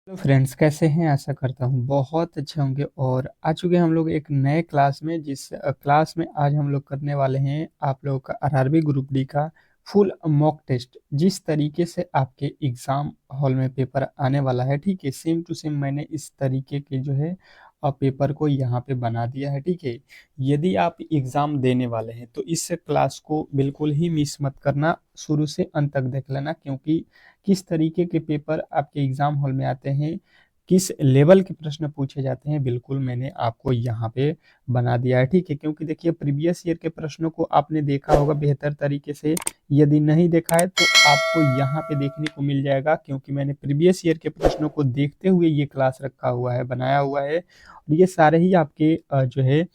Hello friends, कैसे हैं? आशा करता हूँ बहुत अच्छे होंगे। और आ चुके हैं हम लोग एक नए क्लास में, जिस क्लास में आज हम लोग करने वाले हैं आप लोगों का आरआरबी ग्रुप डी का फुल मॉक टेस्ट। जिस तरीके से आपके एग्जाम हॉल में पेपर आने वाला है, ठीक है, सेम टू सेम मैंने इस तरीके के जो है पेपर को यहाँ पे बना दिया है, ठीक है। यदि आप एग्जाम देने वाले हैं तो इस क्लास को बिल्कुल ही मिस मत करना, शुरू से अंत तक देख लेना, क्योंकि किस तरीके के पेपर आपके एग्जाम हॉल में आते हैं, किस लेवल के प्रश्न पूछे जाते हैं, बिल्कुल मैंने आपको यहाँ पे बना दिया है, ठीक है। क्योंकि देखिए, प्रीवियस ईयर के प्रश्नों को आपने देखा होगा बेहतर तरीके से। यदि नहीं देखा है तो आपको यहाँ पे देखने को मिल जाएगा, क्योंकि मैंने प्रीवियस ईयर के प्रश्नों को देखते हुए ये क्लास रखा हुआ है, बनाया हुआ है। और ये सारे ही आपके जो है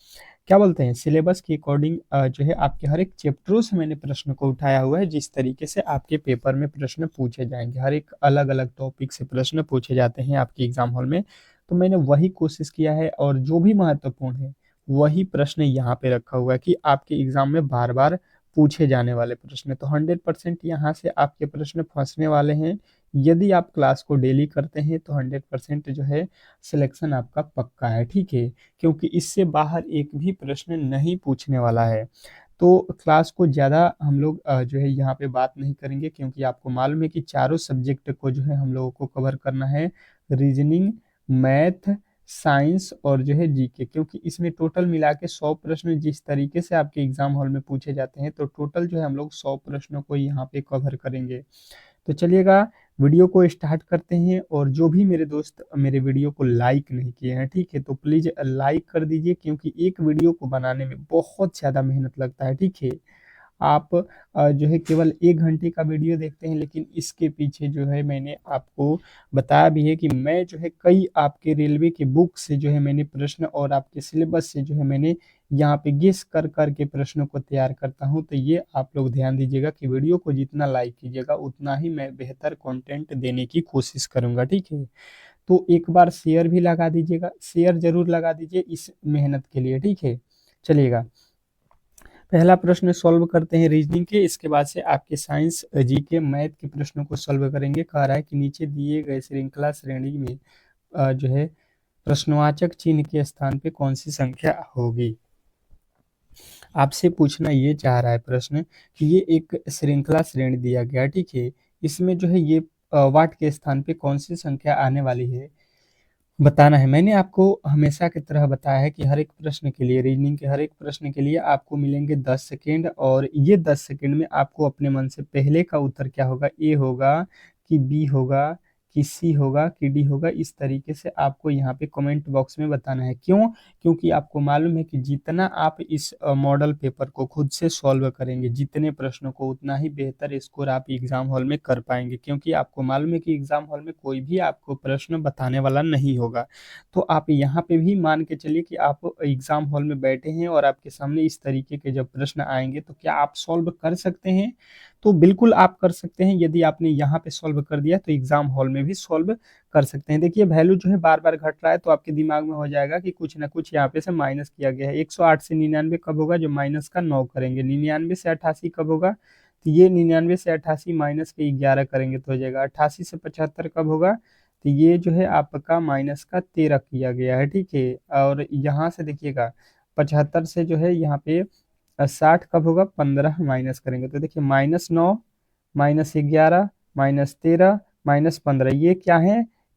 क्या बोलते हैं, सिलेबस के अकॉर्डिंग जो है आपके हर एक चैप्टरों से मैंने प्रश्न को उठाया हुआ है, जिस तरीके से आपके पेपर में प्रश्न पूछे जाएंगे। हर एक अलग अलग टॉपिक से प्रश्न पूछे जाते हैं आपके एग्जाम हॉल में, तो मैंने वही कोशिश किया है, और जो भी महत्वपूर्ण है वही प्रश्न यहाँ पे रखा हुआ है कि आपके एग्जाम में बार बार पूछे जाने वाले प्रश्न। तो 100% यहाँ से आपके प्रश्न फंसने वाले हैं। यदि आप क्लास को डेली करते हैं तो 100% जो है सिलेक्शन आपका पक्का है, ठीक है। क्योंकि इससे बाहर एक भी प्रश्न नहीं पूछने वाला है। तो क्लास को ज़्यादा हम लोग जो है यहाँ पे बात नहीं करेंगे, क्योंकि आपको मालूम है कि चारों सब्जेक्ट को जो है हम लोगों को कवर करना है। रीजनिंग, मैथ, साइंस और जो है जीके, क्योंकि इसमें टोटल मिला के 100 प्रश्न जिस तरीके से आपके एग्जाम हॉल में पूछे जाते हैं, तो टोटल जो है हम लोग 100 प्रश्नों को यहाँ पे कवर करेंगे। तो चलिएगा, वीडियो को स्टार्ट करते हैं। और जो भी मेरे दोस्त मेरे वीडियो को लाइक नहीं किए हैं, ठीक है, तो प्लीज़ लाइक कर दीजिए, क्योंकि एक वीडियो को बनाने में बहुत ज़्यादा मेहनत लगता है, ठीक है। आप जो है केवल 1 घंटे का वीडियो देखते हैं, लेकिन इसके पीछे जो है मैंने आपको बताया भी है कि मैं जो है कई आपके रेलवे के बुक से जो है मैंने प्रश्न, और आपके सिलेबस से जो है मैंने यहाँ पे गेस कर कर के प्रश्नों को तैयार करता हूँ। तो ये आप लोग ध्यान दीजिएगा कि वीडियो को जितना लाइक कीजिएगा उतना ही मैं बेहतर कंटेंट देने की कोशिश करूँगा, ठीक है। तो एक बार शेयर भी लगा दीजिएगा, शेयर जरूर लगा दीजिए इस मेहनत के लिए, ठीक है। चलिएगा, पहला प्रश्न सॉल्व करते हैं रीजनिंग के, इसके बाद से आपके साइंस, जीके, मैथ के प्रश्नों को सॉल्व करेंगे। कह रहा है कि नीचे दिए गए श्रृंखला श्रेणी में जो है प्रश्नवाचक चिन्ह के स्थान पे कौन सी संख्या होगी। आपसे पूछना ये चाह रहा है प्रश्न कि ये एक श्रृंखला श्रेणी दिया गया, ठीक है। इसमें जो है ये वाट के स्थान पे कौन सी संख्या आने वाली है, बताना है। मैंने आपको हमेशा की तरह बताया है कि हर एक प्रश्न के लिए, रीजनिंग के हर एक प्रश्न के लिए आपको मिलेंगे 10 सेकेंड, और ये 10 सेकेंड में आपको अपने मन से पहले का उत्तर क्या होगा, ए होगा कि बी होगा कि सी होगा कि डी होगा, इस तरीके से आपको यहाँ पे कमेंट बॉक्स में बताना है। क्यों? क्योंकि आपको मालूम है कि जितना आप इस मॉडल पेपर को खुद से सॉल्व करेंगे, जितने प्रश्नों को, उतना ही बेहतर स्कोर आप एग्जाम हॉल में कर पाएंगे। क्योंकि आपको मालूम है कि एग्जाम हॉल में कोई भी आपको प्रश्न बताने वाला नहीं होगा। तो आप यहाँ पे भी मान के चलिए कि आप एग्जाम हॉल में बैठे हैं और आपके सामने इस तरीके के जब प्रश्न आएंगे तो क्या आप सॉल्व कर सकते हैं? तो बिल्कुल आप कर सकते हैं। यदि आपने यहाँ पे सॉल्व कर दिया तो एग्जाम हॉल में भी सॉल्व कर सकते हैं। देखिए, वैल्यू जो है बार बार घट रहा है, तो आपके दिमाग में हो जाएगा कि कुछ ना कुछ यहाँ पे से माइनस किया गया है। 108 से 99 कब होगा, जो माइनस का 9 करेंगे। 99 से 88 कब होगा, तो ये 99 से 88 माइनस के 11 करेंगे तो हो जाएगा। 88 से 75 कब होगा, तो ये जो है आपका माइनस का 13 किया गया है, ठीक है। और यहाँ से देखिएगा, 75 से जो है यहाँ पे 60 कब होगा, 15 माइनस करेंगे तो देखिए -9, -11, -13, -15,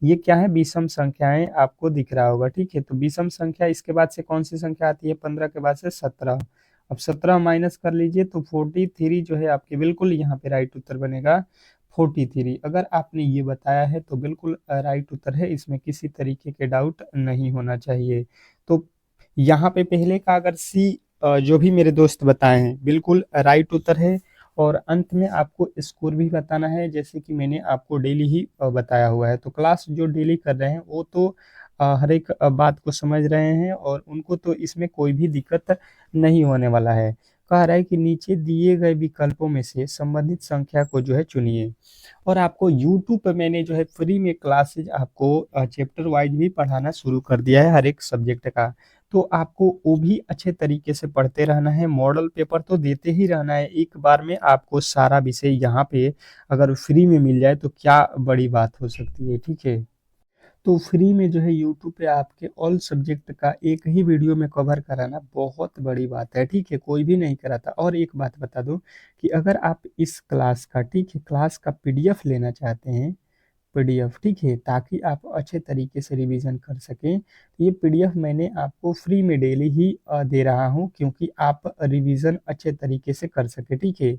ये क्या है, विषम संख्याएं आपको दिख रहा होगा, ठीक है। तो विषम संख्या इसके बाद से कौन सी संख्या आती है, 15 के बाद से 17। अब 17 माइनस कर लीजिए तो 43 जो है आपके बिल्कुल यहाँ पे राइट उत्तर बनेगा, 43। अगर आपने ये बताया है तो बिल्कुल राइट उत्तर है, इसमें किसी तरीके के डाउट नहीं होना चाहिए। तो यहाँ पे पहले का अगर सी जो भी मेरे दोस्त बताए हैं बिल्कुल राइट उत्तर है। और अंत में आपको स्कोर भी बताना है, जैसे कि मैंने आपको डेली ही बताया हुआ है। तो क्लास जो डेली कर रहे हैं वो तो हर एक बात को समझ रहे हैं, और उनको तो इसमें कोई भी दिक्कत नहीं होने वाला है। कह रहा है कि नीचे दिए गए विकल्पों में से संबंधित संख्या को जो है चुनिए। और आपको यूट्यूब पर मैंने जो है फ्री में क्लासेज आपको चैप्टर वाइज भी पढ़ाना शुरू कर दिया है हर एक सब्जेक्ट का। तो आपको वो भी अच्छे तरीके से पढ़ते रहना है, मॉडल पेपर तो देते ही रहना है। एक बार में आपको सारा विषय यहाँ पे अगर फ्री में मिल जाए तो क्या बड़ी बात हो सकती है, ठीक है। तो फ्री में जो है यूट्यूब पे आपके ऑल सब्जेक्ट का एक ही वीडियो में कवर कराना बहुत बड़ी बात है, ठीक है? कोई भी नहीं कराता। और एक बात बता दूँ कि अगर आप इस क्लास का, ठीक है, क्लास का पीडीएफ लेना चाहते हैं, पीडीएफ, ठीक है, ताकि आप अच्छे तरीके से रिवीजन कर सकें, तो ये पीडीएफ मैंने आपको फ्री में डेली ही दे रहा हूँ, क्योंकि आप रिवीजन अच्छे तरीके से कर सके, ठीक है?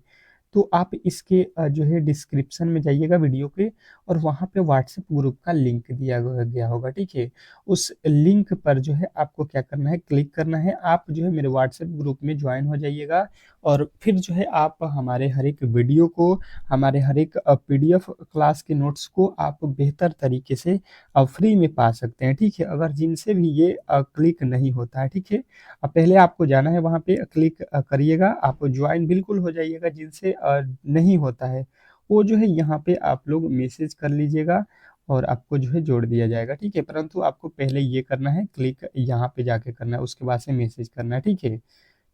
तो आप इसके जो है डिस्क्रिप्शन में जाइएगा वीडियो के, और वहाँ पे व्हाट्सएप ग्रुप का लिंक दिया गया होगा, ठीक है? उस लिंक पर जो है आपको क्या करना है, क्लिक करना है। आप जो है मेरे व्हाट्सएप ग्रुप में ज्वाइन हो जाइएगा, और फिर जो है आप हमारे हर एक वीडियो को, हमारे हर एक पीडीएफ क्लास के नोट्स को आप बेहतर तरीके से फ्री में पा सकते हैं, ठीक है? अगर जिनसे भी ये क्लिक नहीं होता है, ठीक है? पहले आपको जाना है वहाँ पे, क्लिक करिएगा, आप ज्वाइन बिल्कुल हो जाइएगा। जिनसे नहीं होता है, वो जो है यहाँ पे आप लोग मैसेज कर लीजिएगा, और आपको जो है जोड़ दिया जाएगा, ठीक है? परंतु आपको पहले ये करना है, क्लिक यहाँ पे जाके करना है, उसके बाद से मैसेज करना है, ठीक है?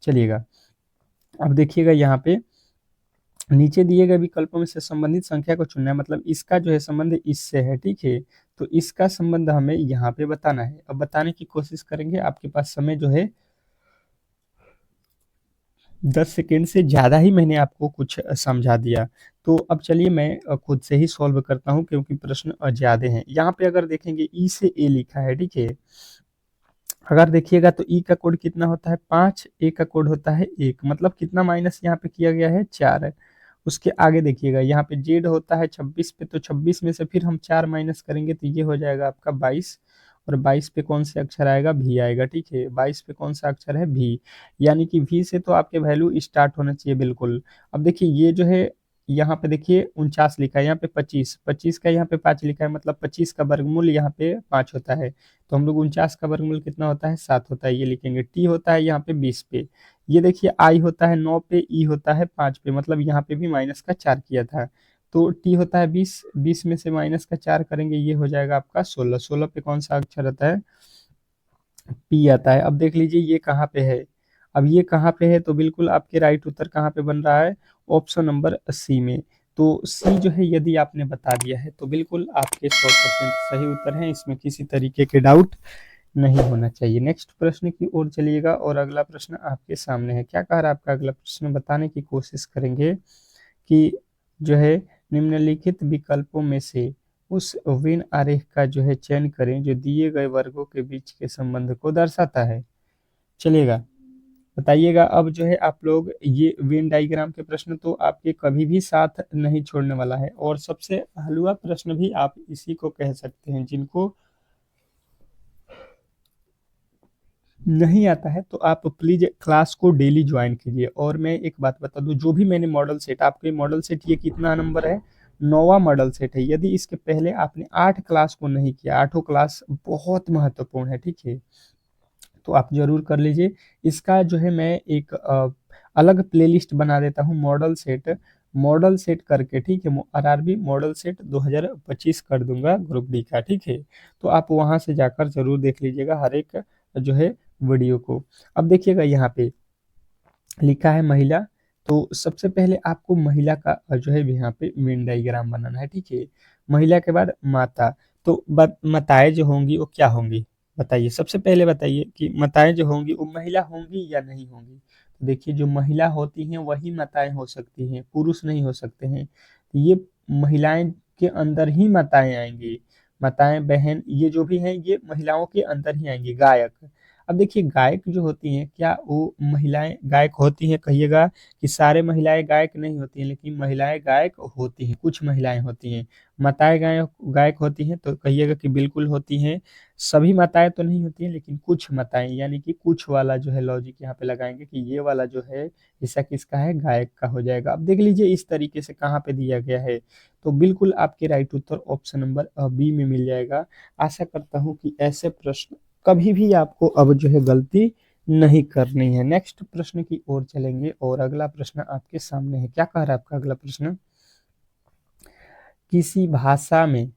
चलिएगा, अब देखिएगा यहाँ पे नीचे दिए गए विकल्पों में से संबंधित संख्या को चुनना है, मतलब इसका जो है संबंध इससे है, ठीक है? तो इसका संबंध हमें यहाँ पे बताना है। अब बताने की कोशिश करेंगे, आपके पास समय जो है 10 सेकेंड से ज़्यादा ही मैंने आपको कुछ समझा दिया। तो अब चलिए मैं खुद से ही सॉल्व करता हूँ, क्योंकि प्रश्न ज़्यादा हैं। यहाँ पे अगर देखेंगे ई से ए लिखा है, ठीक है? अगर देखिएगा तो ई का कोड कितना होता है 5, ए का कोड होता है 1, मतलब कितना माइनस यहाँ पे किया गया है 4। उसके आगे देखिएगा यहाँ पे जेड होता है 26 पे, तो 26 में से फिर हम 4 माइनस करेंगे तो ये हो जाएगा आपका 22, और 22 पे कौन से अक्षर आएगा, भी आएगा, ठीक है? 22 पे कौन सा अक्षर है, भी, यानी कि भी से तो आपके वैल्यू स्टार्ट होना चाहिए बिल्कुल। अब देखिए ये जो है यहाँ पे देखिए 49 लिखा है, यहाँ पे 25, 25 का यहाँ पे 5 लिखा है, मतलब 25 का वर्गमूल यहाँ पे 5 होता है। तो हम लोग 49 का वर्गमूल कितना होता है, 7 होता है, ये लिखेंगे। टी होता है यहाँ पे 20 पे, ये देखिए आई होता है 9 पे, ई होता है 5 पे, मतलब यहाँ पे भी माइनस का 4 किया था। तो टी होता है 20, 20 में से माइनस का 4 करेंगे, ये हो जाएगा आपका 16, 16 पे कौन सा अक्षर आता है, पी आता है। अब देख लीजिए ये कहाँ पे है, अब ये कहाँ पे है, तो बिल्कुल आपके राइट उत्तर कहाँ पे बन रहा है, ऑप्शन नंबर सी में। तो सी जो है यदि आपने बता दिया है तो बिल्कुल आपके 100% सही उत्तर हैं, इसमें किसी तरीके के डाउट नहीं होना चाहिए। नेक्स्ट प्रश्न की ओर चलिएगा, और अगला प्रश्न आपके सामने है। क्या कह रहा है आपका अगला प्रश्न, बताने की कोशिश करेंगे कि जो है निम्नलिखित विकल्पों में से उस वेन आरेख का जो है चयन करें जो दिए गए वर्गों के बीच के संबंध को दर्शाता है। चलिएगा, बताइएगा। अब जो है आप लोग ये वेन डायग्राम के प्रश्न तो आपके कभी भी साथ नहीं छोड़ने वाला है, और सबसे हलवा प्रश्न भी आप इसी को कह सकते हैं। जिनको नहीं आता है तो आप प्लीज क्लास को डेली ज्वाइन कीजिए। और मैं एक बात बता दूं, जो भी मैंने मॉडल सेट, आपके मॉडल सेट ये कितना नंबर है, 9वां मॉडल सेट है। यदि इसके पहले आपने 8 क्लास को नहीं किया, 8 क्लास बहुत महत्वपूर्ण है, ठीक है? तो आप जरूर कर लीजिए। इसका जो है मैं एक अलग प्लेलिस्ट बना देता हूँ, मॉडल सेट करके, ठीक है? आरआरबी मॉडल सेट 2025 कर दूंगा ग्रुप डी का, ठीक है? तो आप वहां से जाकर जरूर देख लीजिएगा हर एक जो है वीडियो को। अब देखिएगा यहाँ पे लिखा है महिला, तो सबसे पहले आपको महिला का जो है यहाँ पे मेन डायग्राम बनाना है, ठीक है? महिला के बाद माता, तो माताएं जो होंगी वो क्या होंगी, बताइए? सबसे पहले बताइए कि माताएं जो होंगी वो महिला होंगी या नहीं होंगी। तो देखिए जो महिला होती हैं वही माताएं हो सकती हैं, पुरुष नहीं हो सकते हैं। तो ये महिलाएं के अंदर ही माताएं आएंगी, माताएं बहन ये जो भी हैं ये महिलाओं के अंदर ही आएंगी। गायक, अब देखिए गायक जो होती हैं क्या वो महिलाएं गायक होती हैं, कहिएगा कि सारे महिलाएं गायक नहीं होती हैं, लेकिन महिलाएं गायक होती हैं, कुछ महिलाएं होती हैं। माताएं गायक गायक होती हैं तो कहिएगा कि बिल्कुल होती हैं। सभी माताएं तो नहीं होती हैं, लेकिन कुछ माताएं, यानी कि कुछ वाला जो है लॉजिक यहाँ पे लगाएंगे कि ये वाला जो है हिस्सा किसका है, गायक का हो जाएगा। अब देख लीजिए इस तरीके से कहाँ पे दिया गया है, तो बिल्कुल आपके राइट उत्तर ऑप्शन नंबर बी में मिल जाएगा। आशा करता हूँ कि ऐसे प्रश्न कभी भी आपको अब जो है गलती नहीं करनी है। नेक्स्ट प्रश्न की ओर चलेंगे, और अगला प्रश्न आपके सामने है। क्या कह रहा है आपका अगला प्रश्न, किसी भाषा में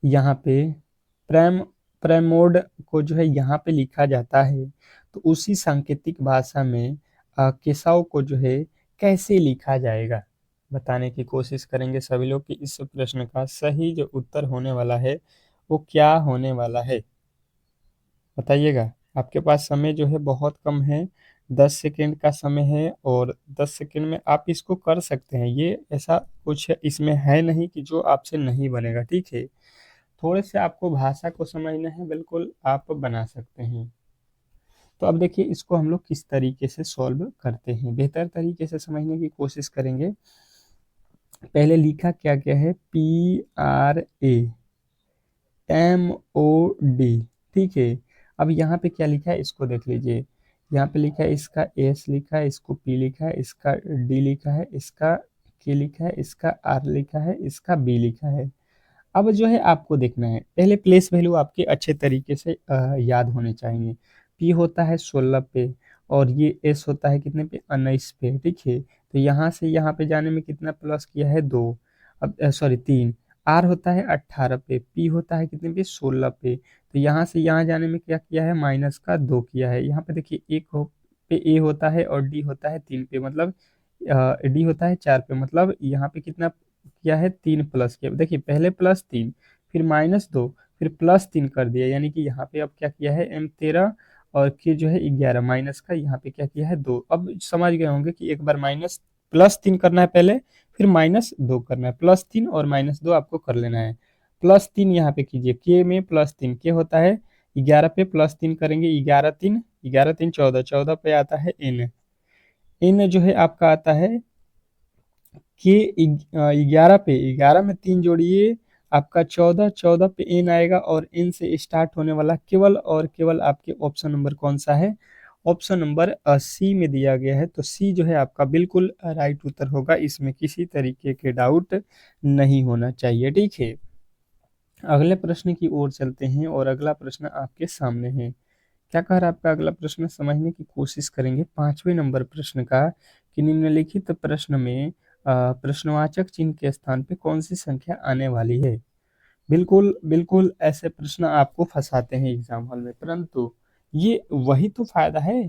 यहाँ पे प्रेम प्रेमोड को जो है यहाँ पे लिखा जाता है, तो उसी सांकेतिक भाषा में केशव को जो है कैसे लिखा जाएगा, बताने की कोशिश करेंगे सभी लोग कि इस प्रश्न का सही जो उत्तर होने वाला है वो क्या होने वाला है? बताइएगा। आपके पास समय जो है बहुत कम है, 10 सेकेंड का समय है और 10 सेकेंड में आप इसको कर सकते हैं। ये ऐसा कुछ इसमें है नहीं कि जो आपसे नहीं बनेगा, ठीक है। थोड़े से आपको भाषा को समझना है, बिल्कुल आप बना सकते हैं। तो अब देखिए इसको हम लोग किस तरीके से सॉल्व करते हैं, बेहतर तरीके से समझने की कोशिश करेंगे। पहले लिखा क्या क्या है, PRAMOD, ठीक है। अब यहाँ पे क्या लिखा है इसको देख लीजिए। यहाँ पे लिखा है इसका S लिखा है, इसको P लिखा है, इसका D लिखा है, इसका K लिखा है, इसका R लिखा है, इसका B लिखा है। अब जो है आपको देखना है, पहले प्लेस वैल्यू आपके अच्छे तरीके से याद होने चाहिए। P होता है 16 पे और ये S होता है कितने पे, 19 पे, ठीक है। तो यहाँ से यहाँ पे जाने में कितना प्लस किया है, 2। अब सॉरी 3। R होता है 18 पे, P होता है कितने पे, 16 पे। तो यहाँ से यहाँ जाने में क्या किया है, माइनस का 2 किया है। यहाँ पे देखिए एक पे A होता है और D होता है 3 पे, मतलब D होता है 4 पे, मतलब यहाँ पे कितना किया है, 3 प्लस किया। देखिए पहले +3, फिर -2, फिर +3 कर दिया, यानी कि यहाँ पे अब क्या किया है, M13 और फिर जो है 11 माइनस का यहाँ पे क्या किया है, 2। अब समझ गए होंगे कि एक बार माइनस +3 करना है पहले, फिर -2 करना है। +3 और -2 आपको कर लेना है। +3 यहाँ पे कीजिए, के में +3 के होता है 11 पे, +3 करेंगे, 11 3 14, 14 पे आता है n। n जो है आपका आता है कि 11 पे, 11 में 3 जोड़िए, आपका 14, 14 पे एन आएगा और एन से स्टार्ट होने वाला केवल और केवल आपके ऑप्शन नंबर कौन सा है, ऑप्शन नंबर सी में दिया गया है। तो सी जो है आपका बिल्कुल राइट उत्तर होगा, इसमें किसी तरीके के डाउट नहीं होना चाहिए, ठीक है। अगले प्रश्न की ओर चलते हैं और अगला प्रश्न आपके सामने है। क्या कह रहा है आपका अगला प्रश्न, समझने की कोशिश करेंगे 5वें नंबर प्रश्न का, कि निम्नलिखित प्रश्न में प्रश्नवाचक चिन्ह के स्थान पे कौन सी संख्या आने वाली है। बिल्कुल बिल्कुल ऐसे प्रश्न आपको फंसाते हैं एग्जाम हॉल में, परंतु ये वही तो फायदा है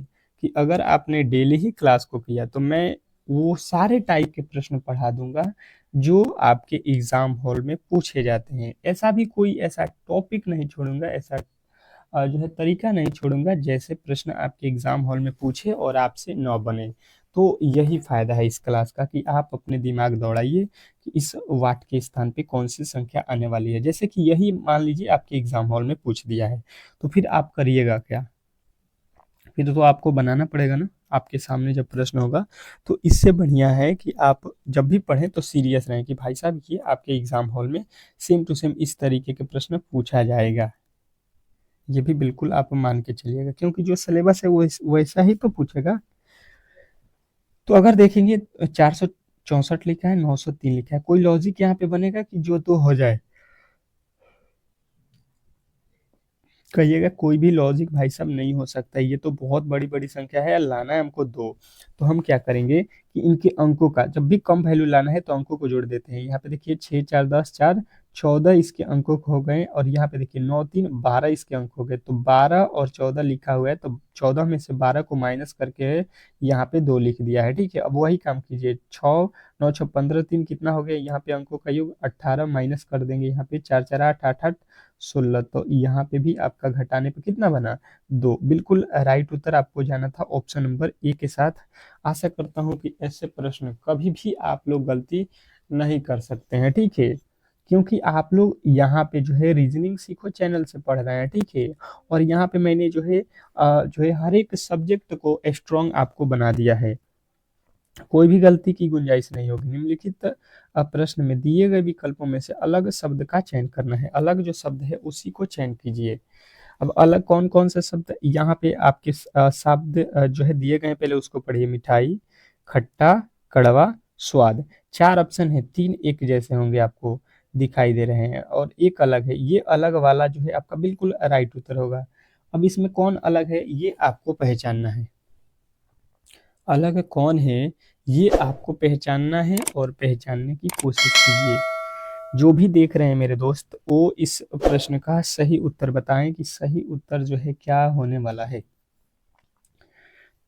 कि अगर आपने डेली ही क्लास को किया तो मैं वो सारे टाइप के प्रश्न पढ़ा दूंगा जो आपके एग्जाम हॉल में पूछे जाते हैं। ऐसा भी कोई ऐसा टॉपिक नहीं छोड़ूंगा, ऐसा जो है तरीका नहीं छोड़ूंगा जैसे प्रश्न आपके एग्जाम हॉल में पूछे और आपसे न बने। तो यही फायदा है इस क्लास का कि आप अपने दिमाग दौड़ाइए कि इस वाट के स्थान पे कौन सी संख्या आने वाली है। जैसे कि यही मान लीजिए आपके एग्जाम हॉल में पूछ दिया है, तो फिर आप करिएगा क्या, फिर तो आपको बनाना पड़ेगा ना आपके सामने जब प्रश्न होगा। तो इससे बढ़िया है कि आप जब भी पढ़ें तो सीरियस रहें कि भाई साहब ये आपके एग्जाम हॉल में सेम टू सेम इस तरीके के प्रश्न पूछा जाएगा। ये भी बिल्कुल आप मान के चलिएगा, क्योंकि जो सिलेबस है वो वैसा ही तो पूछेगा। तो अगर देखेंगे 464 लिखा है, 903 लिखा है, कोई लॉजिक यहाँ पे बनेगा कि जो तो हो जाए, कहिएगा कोई भी लॉजिक भाई साहब नहीं हो सकता, ये तो बहुत बड़ी बड़ी संख्या है, लाना है हमको 2। तो हम क्या करेंगे कि इनके अंकों का जब भी कम वैल्यू लाना है तो अंकों को जोड़ देते हैं। यहाँ पे देखिए 6 4 10 4, 14 इसके अंकों हो गए, और यहाँ पे देखिए 9 3 12 इसके अंक हो गए। तो 12 और 14 लिखा हुआ है, तो 14 में से 12 को माइनस करके यहाँ पे 2 लिख दिया है, ठीक है। अब वही काम कीजिए, 6 9 6 15 3 कितना हो गया, यहाँ पे अंकों का योग 18 माइनस कर देंगे, यहाँ पे 4 4 8 8 8 16। तो यहाँ पे भी आपका घटाने पे कितना बना, 2। बिल्कुल राइट उत्तर आपको जाना था ऑप्शन नंबर ए के साथ। आशा करता हूँ कि ऐसे प्रश्न कभी भी आप लोग गलती नहीं कर सकते हैं, ठीक है। क्योंकि आप लोग यहाँ पे जो है रीजनिंग सीखो चैनल से पढ़ रहे हैं, ठीक है। और यहाँ पे मैंने जो है हर एक सब्जेक्ट को स्ट्रॉन्ग आपको बना दिया है, कोई भी गलती की गुंजाइश नहीं होगी। निम्नलिखित प्रश्न में दिए गए विकल्पों में से अलग शब्द का चयन करना है, अलग जो शब्द है उसी को चयन कीजिए। अब अलग कौन कौन से शब्द यहाँ पे आपके शब्द जो है दिए गए हैं, पहले उसको पढ़िए। मिठाई, खट्टा, कड़वा, स्वाद। 4 ऑप्शन है, 3 एक जैसे होंगे आपको दिखाई दे रहे हैं और एक अलग है। ये अलग वाला जो है आपका बिल्कुल राइट उत्तर होगा। अब इसमें कौन अलग है ये आपको पहचानना है, अलग कौन है ये आपको पहचानना है और पहचानने की कोशिश कीजिए। जो भी देख रहे हैं मेरे दोस्त, वो इस प्रश्न का सही उत्तर बताएं कि सही उत्तर जो है क्या होने वाला है।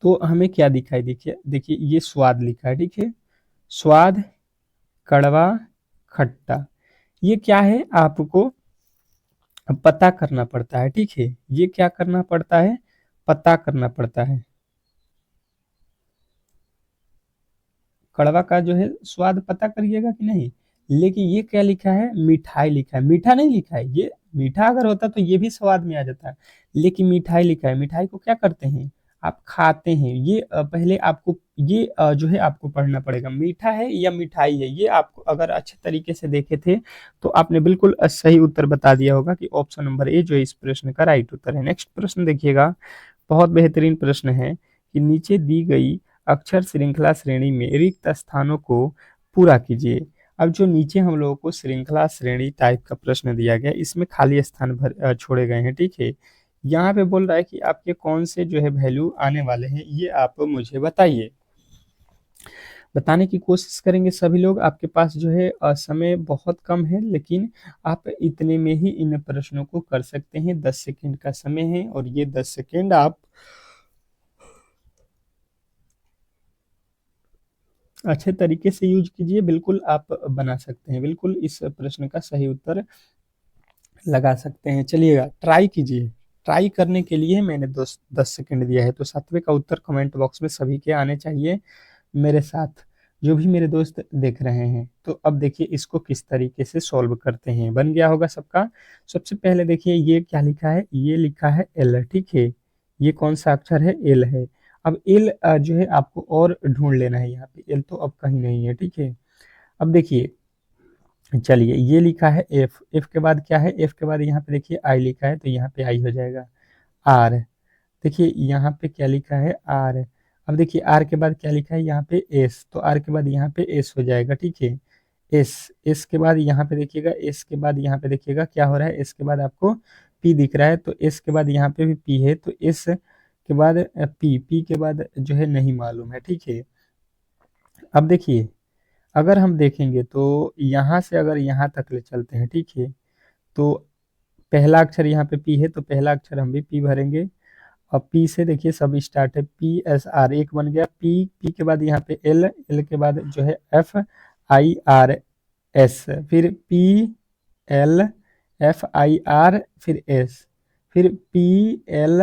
तो हमें क्या दिखाई, देखिए देखिए ये स्वाद लिखा है, ठीक है। स्वाद, कड़वा, खट्टा, ये क्या है आपको अब पता करना पड़ता है, ठीक है। ये क्या करना पड़ता है? पता करना पड़ता है। कड़वा का जो है स्वाद पता करिएगा कि नहीं। लेकिन ये क्या लिखा है? मिठाई लिखा है, मीठा नहीं लिखा है। ये मीठा अगर होता तो ये भी स्वाद में आ जाता है, लेकिन मिठाई लिखा है। मिठाई को क्या करते हैं? आप खाते हैं। ये पहले आपको ये जो है आपको पढ़ना पड़ेगा, मीठा है या मिठाई है। ये आपको अगर अच्छे तरीके से देखे थे तो आपने बिल्कुल सही उत्तर बता दिया होगा कि ऑप्शन नंबर ए जो है इस प्रश्न का राइट उत्तर है। नेक्स्ट प्रश्न देखिएगा, बहुत बेहतरीन प्रश्न है कि नीचे दी गई अक्षर श्रृंखला श्रेणी में रिक्त स्थानों को पूरा कीजिए। अब जो नीचे हम लोगों को श्रृंखला श्रेणी टाइप का प्रश्न दिया गया, इसमें खाली स्थान छोड़े गए हैं, ठीक है। यहाँ पे बोल रहा है कि आपके कौन से जो है वैल्यू आने वाले हैं, ये आप मुझे बताइए। बताने की कोशिश करेंगे सभी लोग। आपके पास जो है समय बहुत कम है, लेकिन आप इतने में ही इन प्रश्नों को कर सकते हैं। 10 सेकंड का समय है और ये 10 सेकंड आप अच्छे तरीके से यूज कीजिए। बिल्कुल आप बना सकते हैं, बिल्कुल इस प्रश्न का सही उत्तर लगा सकते हैं। चलिएगा, ट्राई कीजिए। ट्राई करने के लिए मैंने 10 सेकंड दिया है, तो 7वें का उत्तर कमेंट बॉक्स में सभी के आने चाहिए मेरे साथ, जो भी मेरे दोस्त देख रहे हैं। तो अब देखिए इसको किस तरीके से सॉल्व करते हैं। बन गया होगा सबका। सबसे पहले देखिए ये क्या लिखा है? ये लिखा है एल, ठीक है। ये कौन सा अक्षर है? एल है। अब एल जो है आपको और ढूंढ लेना है। यहाँ पे एल तो अब कहीं नहीं है, ठीक है। अब देखिए, चलिए ये लिखा है एफ। एफ के बाद क्या है? एफ के बाद यहाँ पे देखिए आई लिखा है, तो यहाँ पे आई हो जाएगा। आर, देखिए यहाँ पे क्या लिखा है? आर। अब देखिए आर के बाद क्या लिखा है? यहाँ पे एस, तो आर के बाद यहाँ पे एस हो जाएगा, ठीक है। एस, एस के बाद यहाँ पे देखिएगा, एस के बाद यहाँ पे देखिएगा क्या हो रहा है। एस के बाद आपको पी दिख रहा है, तो एस के बाद यहाँ पे भी पी है, तो एस के बाद पी, पी के बाद जो है नहीं मालूम है, ठीक है। अब देखिए, अगर हम देखेंगे तो यहाँ से अगर यहाँ तक ले चलते हैं, ठीक है, तो पहला अक्षर यहाँ पे पी है, तो पहला अक्षर हम भी पी भरेंगे। और पी से देखिए सब स्टार्ट है, पी एस आर, एक बन गया। पी, पी के बाद यहाँ पे एल, एल के बाद जो है एफ आई आर एस, फिर P L F I R, फिर एस, फिर P L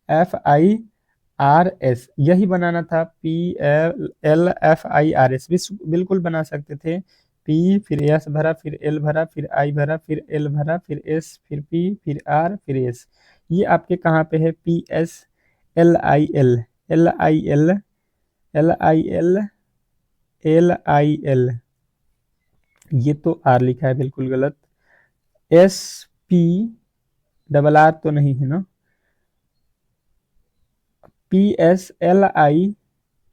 F I R S. यही बनाना था, P L L F I R S भी बिल्कुल बना सकते थे। पी, फिर एस भरा, फिर एल भरा, फिर आई भरा, फिर एल भरा, फिर एस, फिर पी, फिर आर, फिर एस। ये आपके कहाँ पे है? P S L I L, L I L, L I L, L I L. ये तो आर लिखा है, बिल्कुल गलत। एस पी, डबल आर तो नहीं है ना। P S L I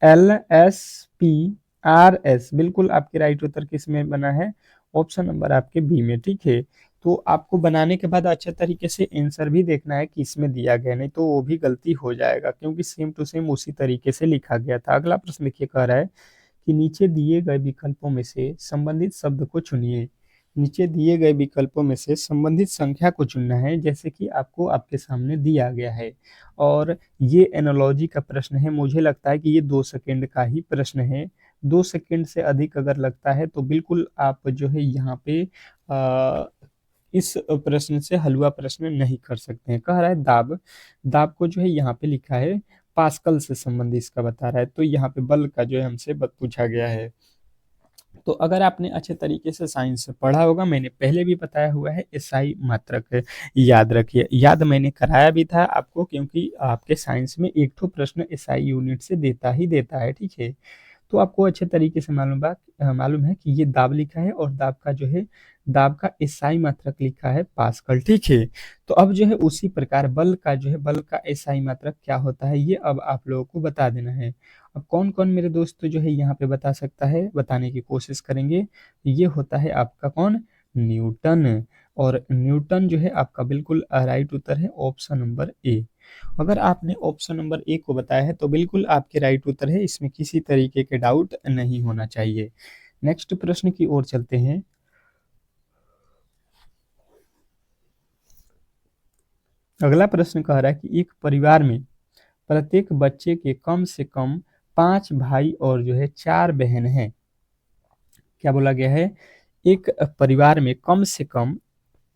L S P R S, बिल्कुल आपके राइट उत्तर किस में बना है? ऑप्शन नंबर आपके बी में, ठीक है। तो आपको बनाने के बाद अच्छे तरीके से आंसर भी देखना है कि इसमें दिया गया, नहीं तो वो भी गलती हो जाएगा, क्योंकि सेम टू सेम उसी तरीके से लिखा गया था। अगला प्रश्न देखिए, कह रहा है कि नीचे दिए गए विकल्पों में से संबंधित शब्द को चुनिए। नीचे दिए गए विकल्पों में से संबंधित संख्या को चुनना है, जैसे कि आपको आपके सामने दिया गया है। और ये एनालॉजी का प्रश्न है। मुझे लगता है कि ये 2 सेकंड का ही प्रश्न है। 2 सेकंड से अधिक अगर लगता है तो बिल्कुल आप जो है यहाँ पे इस प्रश्न से हलवा प्रश्न नहीं कर सकते हैं। कह रहा है दाब, दाब को जो है यहाँ पे लिखा है पास्कल से संबंधित इसका बता रहा है, तो यहाँ पे बल का जो है हमसे पूछा गया है। तो अगर आपने अच्छे तरीके से साइंस पढ़ा होगा, मैंने पहले भी बताया हुआ है, एसआई मात्रक याद रखिए। याद मैंने कराया भी था आपको, क्योंकि आपके साइंस में एक ठो प्रश्न एसआई यूनिट से देता ही देता है, ठीक है। तो आपको अच्छे तरीके से मालूम है कि ये दाब लिखा है, और दाब का जो है दाब का एसआई मात्रक लिखा है पास्कल, ठीक है। तो अब जो है उसी प्रकार बल का जो है बल का एसआई मात्रक क्या होता है, ये अब आप लोगों को बता देना है। अब कौन कौन मेरे दोस्त जो है यहाँ पे बता सकता है, बताने की कोशिश करेंगे। ये होता है आपका कौन? न्यूटन। और न्यूटन जो है आपका बिल्कुल राइट उत्तर है, ऑप्शन नंबर ए। अगर आपने ऑप्शन नंबर ए को बताया है तो बिल्कुल आपके राइट उत्तर है, इसमें किसी तरीके के डाउट नहीं होना चाहिए। नेक्स्ट प्रश्न की ओर चलते हैं। अगला प्रश्न कह रहा है कि एक परिवार में प्रत्येक बच्चे के कम से कम 5 भाई और जो है 4 बहन हैं। क्या बोला गया है? एक परिवार में कम से कम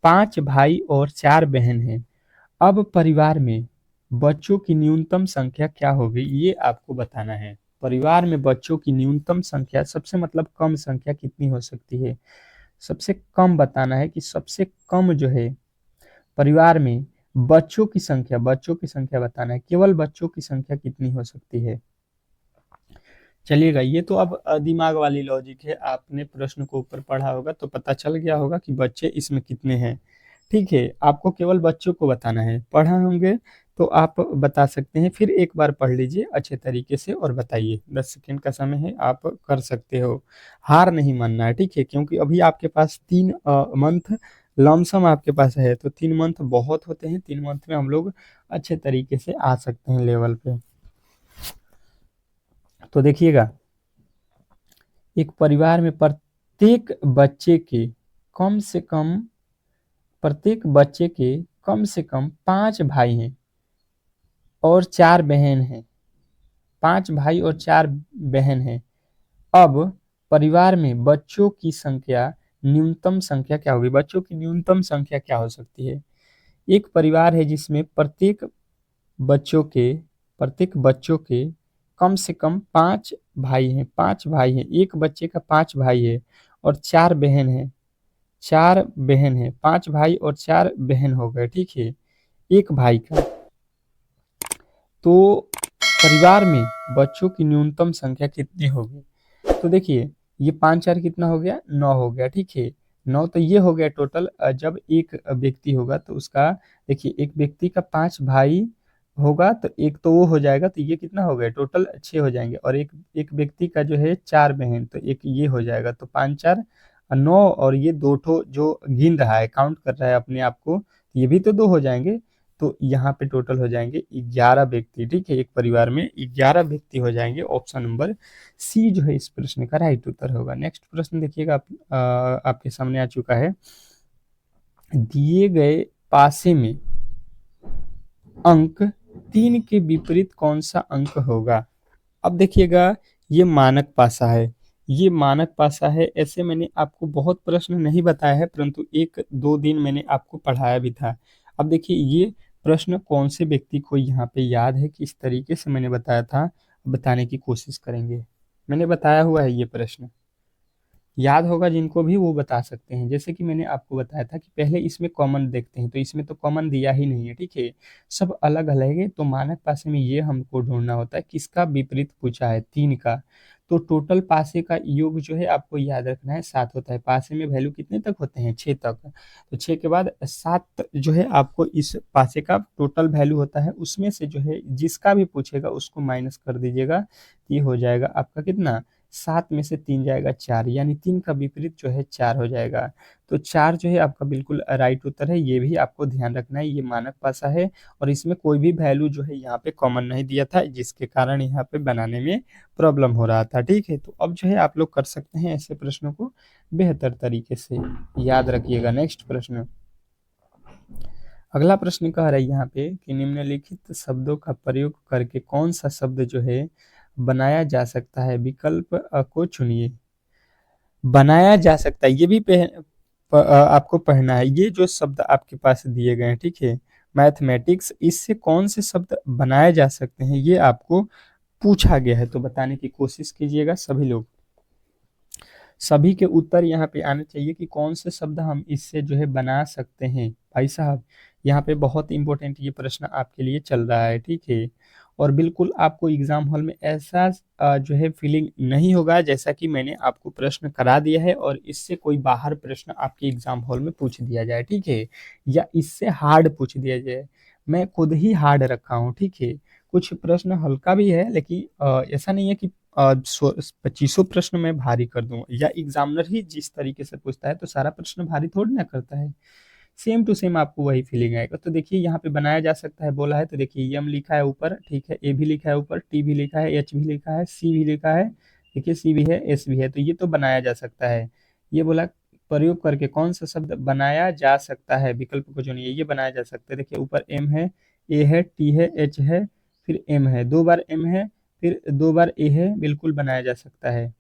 5 भाई और 4 बहन हैं। अब परिवार में बच्चों की न्यूनतम संख्या क्या होगी, ये आपको बताना है। परिवार में बच्चों की न्यूनतम संख्या, सबसे मतलब कम संख्या कितनी हो सकती है, सबसे कम बताना है कि सबसे कम जो है परिवार में बच्चों की संख्या बताना है, केवल बच्चों की संख्या कितनी हो सकती है। चलिएगा, ये तो अब दिमाग वाली लॉजिक है, आपने प्रश्न को ऊपर पढ़ा होगा तो पता चल गया होगा कि बच्चे इसमें कितने हैं। ठीक है, आपको केवल बच्चों को बताना है, पढ़ा होंगे तो आप बता सकते हैं। फिर एक बार पढ़ लीजिए अच्छे तरीके से और बताइए। 10 सेकंड का समय है, आप कर सकते हो। हार नहीं मानना है, ठीक है, क्योंकि अभी आपके पास 3 मंथ लमसम आपके पास है, तो 3 मंथ बहुत होते हैं। 3 मंथ में हम लोग अच्छे तरीके से आ सकते हैं लेवल पे। तो देखिएगा, एक परिवार में कम से कम प्रत्येक बच्चे के कम से कम 5 भाई हैं और 4 बहन हैं। 5 भाई और 4 बहन हैं। अब परिवार में बच्चों की संख्या, न्यूनतम संख्या क्या होगी, बच्चों की न्यूनतम संख्या क्या हो सकती है। एक परिवार है जिसमें बच्चों के प्रत्येक बच्चों के कम से कम 5 भाई हैं। एक बच्चे का 5 भाई है और 4 बहन है। 5 भाई और 4 बहन हो गए, ठीक है, एक भाई का। तो परिवार में बच्चों की न्यूनतम संख्या कितनी होगी, तो देखिए, ये 5 4 कितना हो गया, 9 हो गया, ठीक है। 9 तो ये हो गया टोटल। जब एक व्यक्ति होगा तो उसका, देखिए, एक व्यक्ति का 5 भाई होगा तो एक तो वो हो जाएगा, तो ये कितना हो गया टोटल, 6 हो जाएंगे। और एक एक व्यक्ति का जो है 4 बहन, तो एक ये हो जाएगा, तो 5 4 9। और ये दो ठो जो गिन रहा है, काउंट कर रहा है अपने आप को, ये भी तो 2 हो जाएंगे। तो यहाँ पे टोटल हो जाएंगे 11 व्यक्ति, ठीक है, एक परिवार में 11 व्यक्ति हो जाएंगे। ऑप्शन नंबर सी जो है इस प्रश्न का राइट उत्तर होगा। नेक्स्ट प्रश्न देखिएगा, आपके सामने आ चुका है। दिए गए पासे में अंक 3 के विपरीत कौन सा अंक होगा। अब देखिएगा, ये मानक पासा है, ये मानक पासा है। ऐसे मैंने आपको बहुत प्रश्न नहीं बताया है, परंतु 1 2 दिन मैंने आपको पढ़ाया भी था। अब देखिए, ये प्रश्न कौन से व्यक्ति को यहाँ पे याद है, किस तरीके से मैंने बताया था, बताने की कोशिश करेंगे। मैंने बताया हुआ है ये प्रश्न, याद होगा जिनको भी वो बता सकते हैं। जैसे कि मैंने आपको बताया था कि पहले इसमें कॉमन देखते हैं, तो इसमें तो कॉमन दिया ही नहीं है, ठीक है, सब अलग अलग है। तो मानक पासे में ये हमको ढूंढना होता है किसका विपरीत पूछा है, 3 का। तो टोटल पासे का योग जो है आपको याद रखना है 7 होता है। पासे में वैल्यू कितने तक होते हैं, 6 तक। तो 6 के बाद 7 जो है आपको इस पासे का टोटल वैल्यू होता है, उसमें से जो है जिसका भी पूछेगा उसको माइनस कर दीजिएगा। ये हो जाएगा आपका कितना, 7 में से 3 जाएगा 4, यानी 3 का विपरीत जो है 4 हो जाएगा। तो 4 जो है आपका बिल्कुल राइट उत्तर है। ये भी आपको ध्यान रखना है, ये मानक पासा है और इसमें कोई भी वैल्यू जो है यहाँ पे कॉमन नहीं दिया था, जिसके कारण यहाँ पे बनाने में प्रॉब्लम हो रहा था, ठीक है। तो अब जो है आप लोग कर सकते हैं ऐसे प्रश्नों को बेहतर तरीके से। याद रखिएगा। नेक्स्ट प्रश्न, अगला प्रश्न कह रहा है यहाँ पे कि निम्नलिखित शब्दों का प्रयोग करके कौन सा शब्द जो है बनाया जा सकता है, विकल्प को चुनिए। बनाया जा सकता है, ये भी आपको पढ़ना है। ये जो शब्द आपके पास दिए गए हैं, ठीक है, मैथमेटिक्स, इससे कौन से शब्द बनाए जा सकते हैं, ये आपको पूछा गया है। तो बताने की कोशिश कीजिएगा सभी लोग। सभी के उत्तर यहाँ पे आने चाहिए कि कौन से शब्द हम इससे जो है बना सकते हैं। भाई साहब, यहाँ पे बहुत इंपॉर्टेंट ये प्रश्न आपके लिए चल रहा है, ठीक है। और बिल्कुल आपको एग्जाम हॉल में ऐसा जो है फीलिंग नहीं होगा जैसा कि मैंने आपको प्रश्न करा दिया है और इससे कोई बाहर प्रश्न आपके एग्जाम हॉल में पूछ दिया जाए, ठीक है, या इससे हार्ड पूछ दिया जाए। मैं खुद ही हार्ड रखा हूँ, ठीक है। कुछ प्रश्न हल्का भी है, लेकिन ऐसा नहीं है कि 2500 प्रश्न मैं भारी कर दूं, या एग्जामिनर ही जिस तरीके से पूछता है तो सारा प्रश्न भारी थोड़ी ना करता है। सेम टू सेम आपको वही फीलिंग आएगा। तो देखिए, यहाँ पे बनाया जा सकता है बोला है, तो देखिए यम लिखा है ऊपर, ठीक है, ए भी लिखा है ऊपर, टी भी लिखा है, एच भी लिखा है, सी भी लिखा है, देखिए सी भी है, एस भी है, तो ये तो बनाया जा सकता है। ये बोला प्रयोग करके कौन सा शब्द बनाया जा सकता है, विकल्प को चुनिए। ये बनाया जा सकता है, देखिए ऊपर एम है, ए है, टी है, एच है, फिर एम है, 2 बार एम है, फिर 2 बार ए है, बिल्कुल बनाया जा सकता है।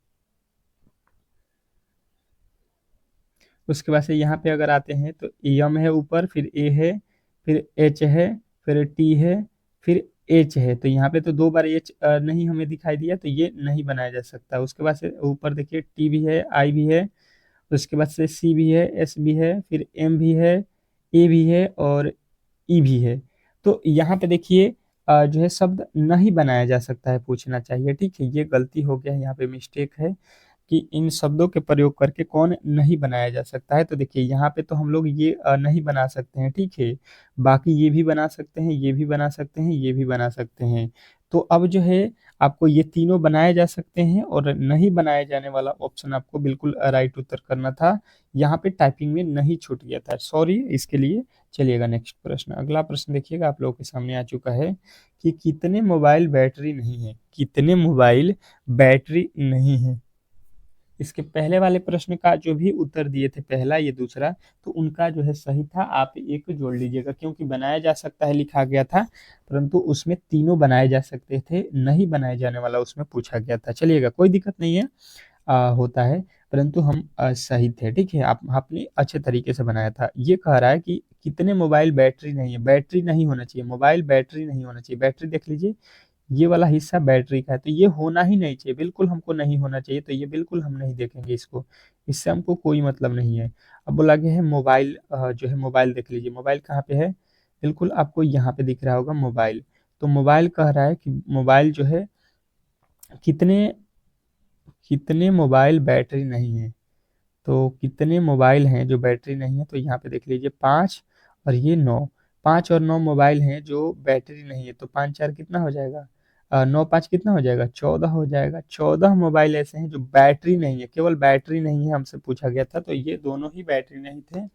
उसके बाद से यहाँ पे अगर आते हैं तो एम है ऊपर, फिर ए है, फिर एच है, फिर टी है, फिर एच है। तो यहाँ पे तो 2 बार एच नहीं हमें दिखाई दिया, तो ये नहीं बनाया जा सकता। उसके बाद से ऊपर देखिए टी भी है, आई भी है, उसके बाद से सी भी है, एस भी है, फिर एम भी है, ए भी है और ई भी है। तो यहाँ पे देखिए जो है शब्द नहीं बनाया जा सकता है, पूछना चाहिए, ठीक है। ये गलती हो गया है, यहाँ पे मिस्टेक है कि इन शब्दों के प्रयोग करके कौन नहीं बनाया जा सकता है। तो देखिए यहाँ पे तो हम लोग ये नहीं बना सकते हैं, ठीक है। बाकी ये भी बना सकते हैं, ये भी बना सकते हैं, ये भी बना सकते हैं। तो अब जो है आपको ये तीनों बनाए जा सकते हैं और नहीं बनाए जाने वाला ऑप्शन आपको बिल्कुल राइट उत्तर करना था। यहाँ पे टाइपिंग में नहीं छूट गया था, सॉरी इसके लिए। चलिएगा नेक्स्ट प्रश्न, अगला प्रश्न देखिएगा आप लोगों के सामने आ चुका है कि कितने मोबाइल बैटरी नहीं है, कितने मोबाइल बैटरी नहीं है। इसके पहले वाले प्रश्न का जो भी उत्तर दिए थे, पहला ये दूसरा, तो उनका जो है सही था। आप एक जोड़ लीजिएगा, क्योंकि बनाया जा सकता है लिखा गया था, परंतु उसमें तीनों बनाए जा सकते थे, नहीं बनाए जाने वाला उसमें पूछा गया था। चलिएगा कोई दिक्कत नहीं है, होता है, परंतु हम सही थे, ठीक है। आप आपने अच्छे तरीके से बनाया था। ये कह रहा है कि कितने मोबाइल बैटरी नहीं है, बैटरी नहीं होना चाहिए, मोबाइल बैटरी नहीं होना चाहिए। बैटरी देख लीजिए, ये वाला हिस्सा बैटरी का है, तो ये होना ही नहीं चाहिए, बिल्कुल हमको नहीं होना चाहिए, तो ये बिल्कुल हम नहीं देखेंगे इसको, इससे हमको कोई मतलब नहीं है। अब बोला गया है मोबाइल, जो है मोबाइल देख लीजिए, मोबाइल कहाँ पे है, बिल्कुल आपको यहाँ पे दिख रहा होगा मोबाइल। तो मोबाइल कह रहा है कि मोबाइल जो है कितने कितने मोबाइल बैटरी नहीं है। तो कितने मोबाइल हैं जो बैटरी नहीं है, तो यहाँ पे देख लीजिए 5 और ये 9, 5 और 9 मोबाइल हैं जो बैटरी नहीं है। तो 5 4 कितना हो जाएगा, 9 5 कितना हो जाएगा, 14 हो जाएगा। 14 मोबाइल ऐसे हैं जो बैटरी नहीं है, केवल बैटरी नहीं है हमसे पूछा गया था, तो ये दोनों ही बैटरी नहीं थे।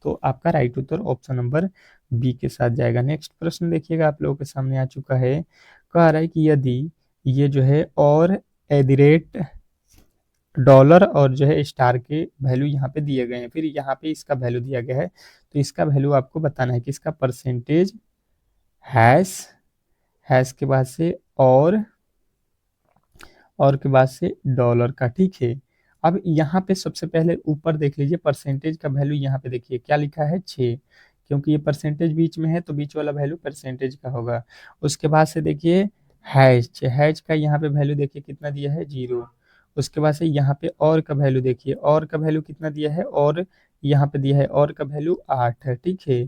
तो आपका राइट उत्तर ऑप्शन नंबर बी के साथ जाएगा। नेक्स्ट प्रश्न देखिएगा आप लोगों के सामने आ चुका है, कह रहा है कि यदि ये जो है और एट द रेट डॉलर और जो है स्टार के वैल्यू यहाँ पे दिए गए हैं, फिर यहाँ पे इसका वैल्यू दिया गया है, तो इसका वैल्यू आपको बताना है कि इसका परसेंटेज हैश, हैश के बाद से और के बाद से डॉलर का, ठीक है। अब यहाँ पे सबसे पहले ऊपर देख लीजिए, परसेंटेज का वैल्यू यहाँ पे देखिए क्या लिखा है 6, क्योंकि ये परसेंटेज बीच में है तो बीच वाला वैल्यू परसेंटेज का होगा। उसके बाद से देखिए हैश, हैश का यहाँ पे वैल्यू देखिए कितना दिया है 0। उसके बाद से यहाँ पे और का वैल्यू देखिए, और का वैल्यू कितना दिया है, और यहाँ पे दिया है और का वैल्यू 8 है, ठीक है।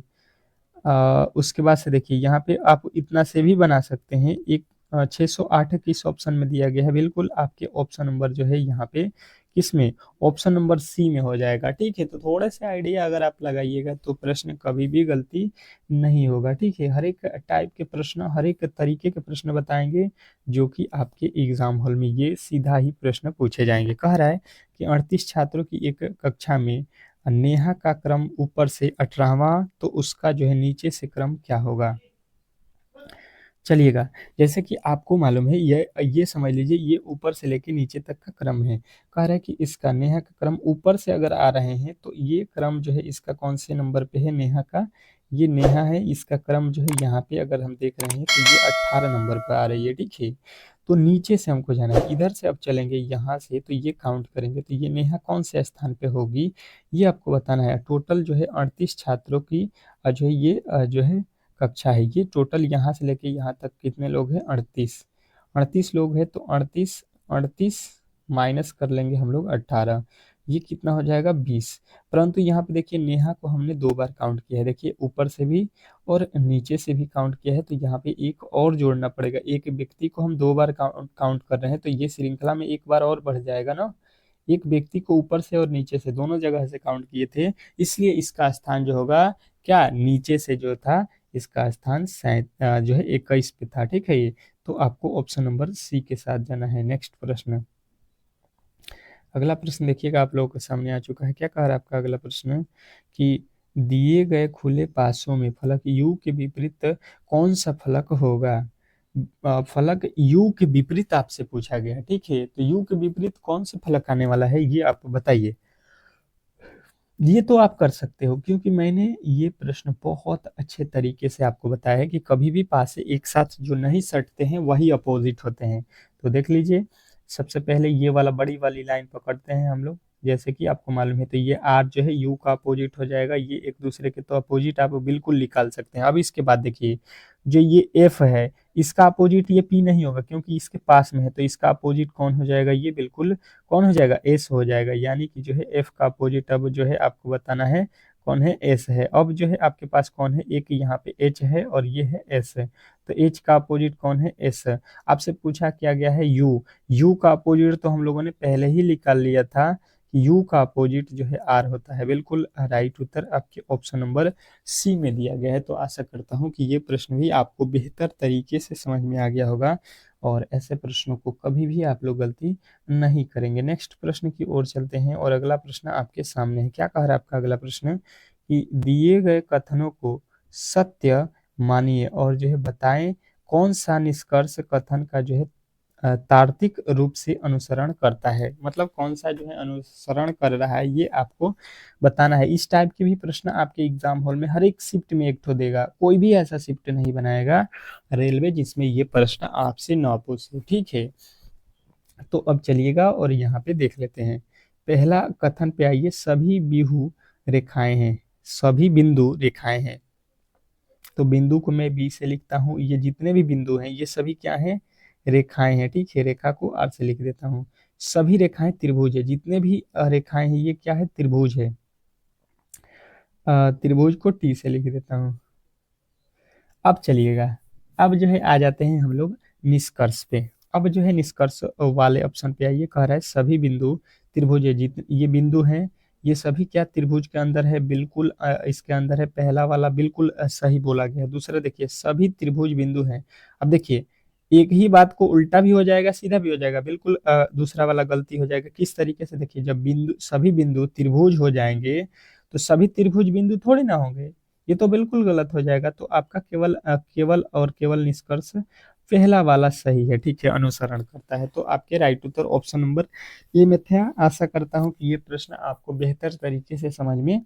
उसके बाद से देखिए यहाँ पे आप इतना से भी बना सकते हैं, एक 608 किस ऑप्शन में दिया गया है, बिल्कुल आपके ऑप्शन नंबर जो है यहाँ पे किसमें, ऑप्शन नंबर सी में हो जाएगा, ठीक है। तो थोड़ा सा आइडिया अगर आप लगाइएगा तो प्रश्न कभी भी गलती नहीं होगा, ठीक है। हर एक टाइप के प्रश्न, हर एक तरीके के प्रश्न बताएंगे जो कि आपके एग्जाम हॉल में ये सीधा ही प्रश्न पूछे जाएंगे। कह रहा है कि 38 छात्रों की एक कक्षा में नेहा का क्रम ऊपर से 18वां, तो उसका जो है नीचे से क्रम क्या होगा। चलिएगा, जैसे कि आपको मालूम है, ये समझ लीजिए ये ऊपर से लेके नीचे तक का क्रम है। कह रहा है कि इसका नेहा का क्रम ऊपर से अगर आ रहे हैं तो ये क्रम जो है इसका कौन से नंबर पे है, नेहा का, ये नेहा है, इसका क्रम जो है यहाँ पे अगर हम देख रहे हैं तो ये 18 नंबर पर आ रही है, ठीक है। तो नीचे से हमको जाना है, इधर से अब चलेंगे यहाँ से, तो ये काउंट करेंगे तो ये नेहा कौन से स्थान पे होगी, ये आपको बताना है। टोटल जो है 38 छात्रों की जो है ये जो है कक्षा है, ये टोटल यहाँ से लेके यहाँ तक कितने लोग हैं, 38, 38 लोग हैं। तो 38 38 माइनस कर लेंगे हम लोग 18, ये कितना हो जाएगा 20। परंतु यहाँ पे देखिए नेहा को हमने 2 बार काउंट किया है, देखिए ऊपर से भी और नीचे से भी काउंट किया है, तो यहाँ पे एक और जोड़ना पड़ेगा। एक व्यक्ति को हम 2 बार काउंट कर रहे हैं, तो ये श्रृंखला में एक बार और बढ़ जाएगा ना। एक व्यक्ति को ऊपर से और नीचे से दोनों जगह से काउंट किए थे, इसलिए इसका स्थान जो होगा क्या, नीचे से जो था इसका स्थान जो है 21 पे था, ठीक है ये। तो आपको ऑप्शन नंबर सी के साथ जाना है। नेक्स्ट प्रश्न, अगला प्रश्न देखिएगा आप लोगों के सामने आ चुका है। क्या कह रहा है आपका अगला प्रश्न कि दिए गए खुले पासों में फलक यू के विपरीत कौन सा फलक होगा। फलक यू के विपरीत आपसे पूछा गया है, ठीक है। तो यू के विपरीत कौन सा फलक आने वाला है, ये आप बताइए। ये तो आप कर सकते हो, क्योंकि मैंने ये प्रश्न बहुत अच्छे तरीके से आपको बताया है कि कभी भी पासे एक साथ जो नहीं सटते हैं वही अपोजिट होते हैं। तो देख लीजिए, सबसे पहले ये वाला बड़ी वाली लाइन पकड़ते हैं हम लोग, जैसे कि आपको मालूम है, तो ये आर जो है यू का अपोजिट हो जाएगा, ये एक दूसरे के तो अपोजिट आप बिल्कुल निकाल सकते हैं। अब इसके बाद देखिए, जो ये एफ है, इसका अपोजिट ये पी नहीं होगा क्योंकि इसके पास में है, तो इसका अपोजिट कौन हो जाएगा, ये बिल्कुल कौन हो जाएगा, एस हो जाएगा। यानी कि जो है एफ का अपोजिट अब जो है आपको बताना है कौन है, एस है। अब जो है आपके पास कौन है, एक यहाँ पे एच है और ये है एस है, तो एच का अपोजिट कौन है, एस है। आपसे पूछा क्या गया है, यू। यू का अपोजिट तो हम लोगों ने पहले ही निकाल लिया था, यू का अपोजिट जो है आर होता है। बिल्कुल राइट उत्तर आपके ऑप्शन नंबर सी में दिया गया है। तो आशा करता हूँ कि ये प्रश्न भी आपको बेहतर तरीके से समझ में आ गया होगा और ऐसे प्रश्नों को कभी भी आप लोग गलती नहीं करेंगे। नेक्स्ट प्रश्न की ओर चलते हैं और अगला प्रश्न आपके सामने है। क्या कह रहा है आपका अगला प्रश्न, कि दिए गए कथनों को सत्य मानिए और जो है बताएं कौन सा निष्कर्ष कथन का जो है तार्किक रूप से अनुसरण करता है। मतलब कौन सा जो है अनुसरण कर रहा है, ये आपको बताना है। इस टाइप के भी प्रश्न आपके एग्जाम हॉल में हर एक शिफ्ट में एक ठो देगा, कोई भी ऐसा शिफ्ट नहीं बनाएगा रेलवे जिसमें ये प्रश्न आपसे ना पूछे, ठीक है। तो अब चलिएगा और यहाँ पे देख लेते हैं। पहला कथन पे आइए, सभी बिहु रेखाएं हैं, सभी बिंदु रेखाएं हैं। तो बिंदु को मैं बी से लिखता हूँ, ये जितने भी बिंदु हैं ये सभी क्या हैं, रेखाएं हैं, ठीक है। रेखा को आर से लिख देता हूँ। सभी रेखाएं त्रिभुज है, जितने भी रेखाएं हैं ये क्या है, त्रिभुज है। त्रिभुज को टी से लिख देता हूँ। अब चलिएगा, अब जो है आ जाते हैं हम लोग निष्कर्ष पे। अब जो है निष्कर्ष वाले ऑप्शन पे आइए, कह रहा है सभी बिंदु त्रिभुज है, जितने ये बिंदु हैं ये सभी क्या त्रिभुज के अंदर है, बिल्कुल इसके अंदर है। पहला वाला बिल्कुल सही बोला गया है। दूसरा देखिए, सभी त्रिभुज बिंदु हैं। अब देखिए, एक ही बात को उल्टा भी हो जाएगा सीधा भी हो जाएगा, बिल्कुल दूसरा वाला गलती हो जाएगा। किस तरीके से, देखिए जब बिंदु सभी बिंदु त्रिभुज हो जाएंगे तो सभी त्रिभुज बिंदु थोड़ी ना होंगे, ये तो बिल्कुल गलत हो जाएगा। तो आपका केवल और केवल निष्कर्ष पहला वाला सही है, ठीक है, अनुसरण करता है। तो आपके right Uttar option number A में था। आशा करता हूँ कि ये प्रश्न आपको बेहतर तरीके से समझ में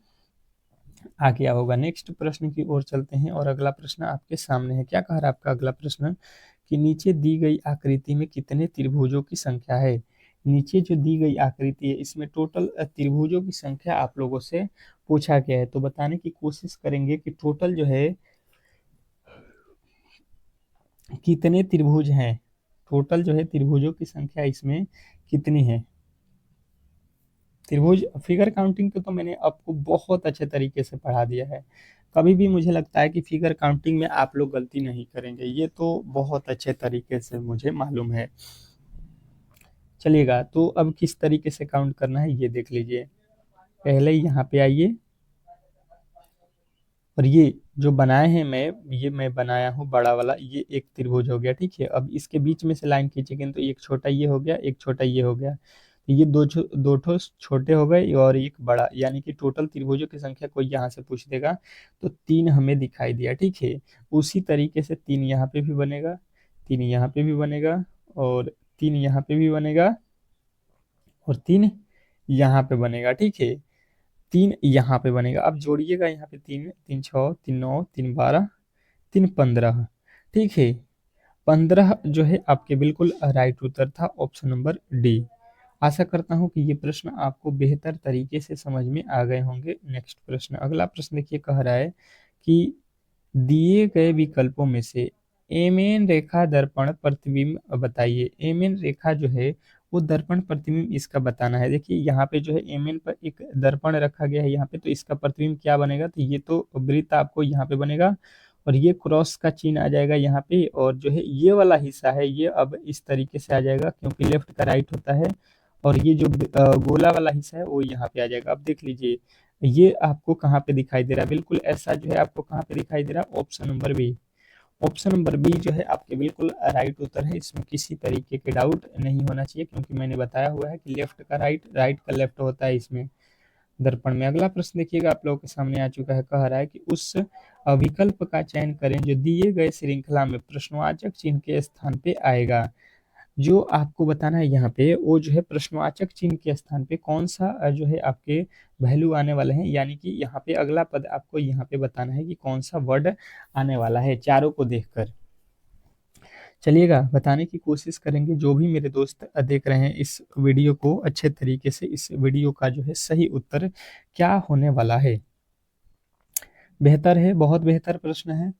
आ गया होगा। नेक्स्ट प्रश्न की ओर चलते हैं और अगला प्रश्न आपके सामने है। क्या कह रहा है आपका अगला प्रश्न, कि नीचे दी गई आकृति में कितने त्रिभुजों की संख्या है। नीचे जो दी गई आकृति है इसमें टोटल त्रिभुजों की संख्या आप लोगों से पूछा गया है। तो बताने की कोशिश करेंगे कि टोटल जो है कितने त्रिभुज हैं, टोटल जो है त्रिभुजों की संख्या इसमें कितनी है। त्रिभुज फिगर काउंटिंग को तो मैंने आपको बहुत अच्छे तरीके से पढ़ा दिया है। कभी भी मुझे लगता है कि फिगर काउंटिंग में आप लोग गलती नहीं करेंगे, ये तो बहुत अच्छे तरीके से मुझे मालूम है। चलिएगा, तो अब किस तरीके से काउंट करना है ये देख लीजिए। पहले यहाँ पे आइए और ये जो बनाए हैं ये मैं बनाया हूँ बड़ा वाला, ये एक त्रिभुज हो गया, ठीक है। अब इसके बीच में से लाइन खींचेंगे तो एक छोटा ये हो गया, एक छोटा ये हो गया, तो ये दो ठो छोटे हो गए और एक बड़ा, यानी कि टोटल त्रिभुजों की संख्या कोई यहाँ से पूछ देगा तो 3 हमें दिखाई दिया, ठीक है। उसी तरीके से 3 यहाँ पे भी बनेगा, 3 यहाँ पे भी बनेगा और 3 यहाँ पे भी बनेगा और 3 यहाँ पे बनेगा, ठीक है। 3 यहाँ पे बनेगा। अब जोड़िएगा यहाँ पे 3 3 6 3 9 3 12 3 15, ठीक है। 15 जो है आपके बिल्कुल राइट उत्तर था, ऑप्शन नंबर डी। आशा करता हूँ कि ये प्रश्न आपको बेहतर तरीके से समझ में आ गए होंगे। नेक्स्ट प्रश्न, अगला प्रश्न देखिए, कह रहा है कि दिए गए विकल्पों में से एमएन रेखा दर्पण प्रतिबिंब बताइए। एमएन रेखा जो है वो दर्पण प्रतिबिंब इसका बताना है। देखिए यहाँ पे जो है एमएन पर एक दर्पण रखा गया है यहाँ पे, तो इसका प्रतिबिंब क्या बनेगा, तो ये तो वृत्त आपको यहाँ पे बनेगा और ये क्रॉस का चिन्ह आ जाएगा यहाँ पे, और जो है ये वाला हिस्सा है ये अब इस तरीके से आ जाएगा क्योंकि लेफ्ट का राइट होता है, और ये जो गोला वाला हिस्सा है वो यहाँ पे आ जाएगा। अब देख लीजिए ये आपको कहाँ पे दिखाई दे रहा है, बिल्कुल ऐसा जो है आपको कहाँ पे दिखाई दे रहा है, option number B. Option number B जो है आपके बिल्कुल राइट उत्तर है, इसमें किसी तरीके के डाउट नहीं होना चाहिए क्योंकि मैंने बताया हुआ है कि लेफ्ट का राइट, राइट का लेफ्ट होता है इसमें दर्पण में। अगला प्रश्न देखिएगा आप लोगों के सामने आ चुका है, कह रहा है कि उस विकल्प का चयन करें जो दिए गए श्रृंखला में प्रश्नवाचक चिन्ह के स्थान पे आएगा। जो आपको बताना है यहाँ पे वो जो है प्रश्नवाचक चिन्ह के स्थान पे कौन सा जो है आपके वैल्यू आने वाले हैं, यानी कि यहाँ पे अगला पद आपको यहाँ पे बताना है कि कौन सा वर्ड आने वाला है चारों को देखकर। चलिएगा बताने की कोशिश करेंगे, जो भी मेरे दोस्त देख रहे हैं इस वीडियो को अच्छे तरीके से, इस वीडियो का जो है सही उत्तर क्या होने वाला है। बेहतर है, बहुत बेहतर प्रश्न है।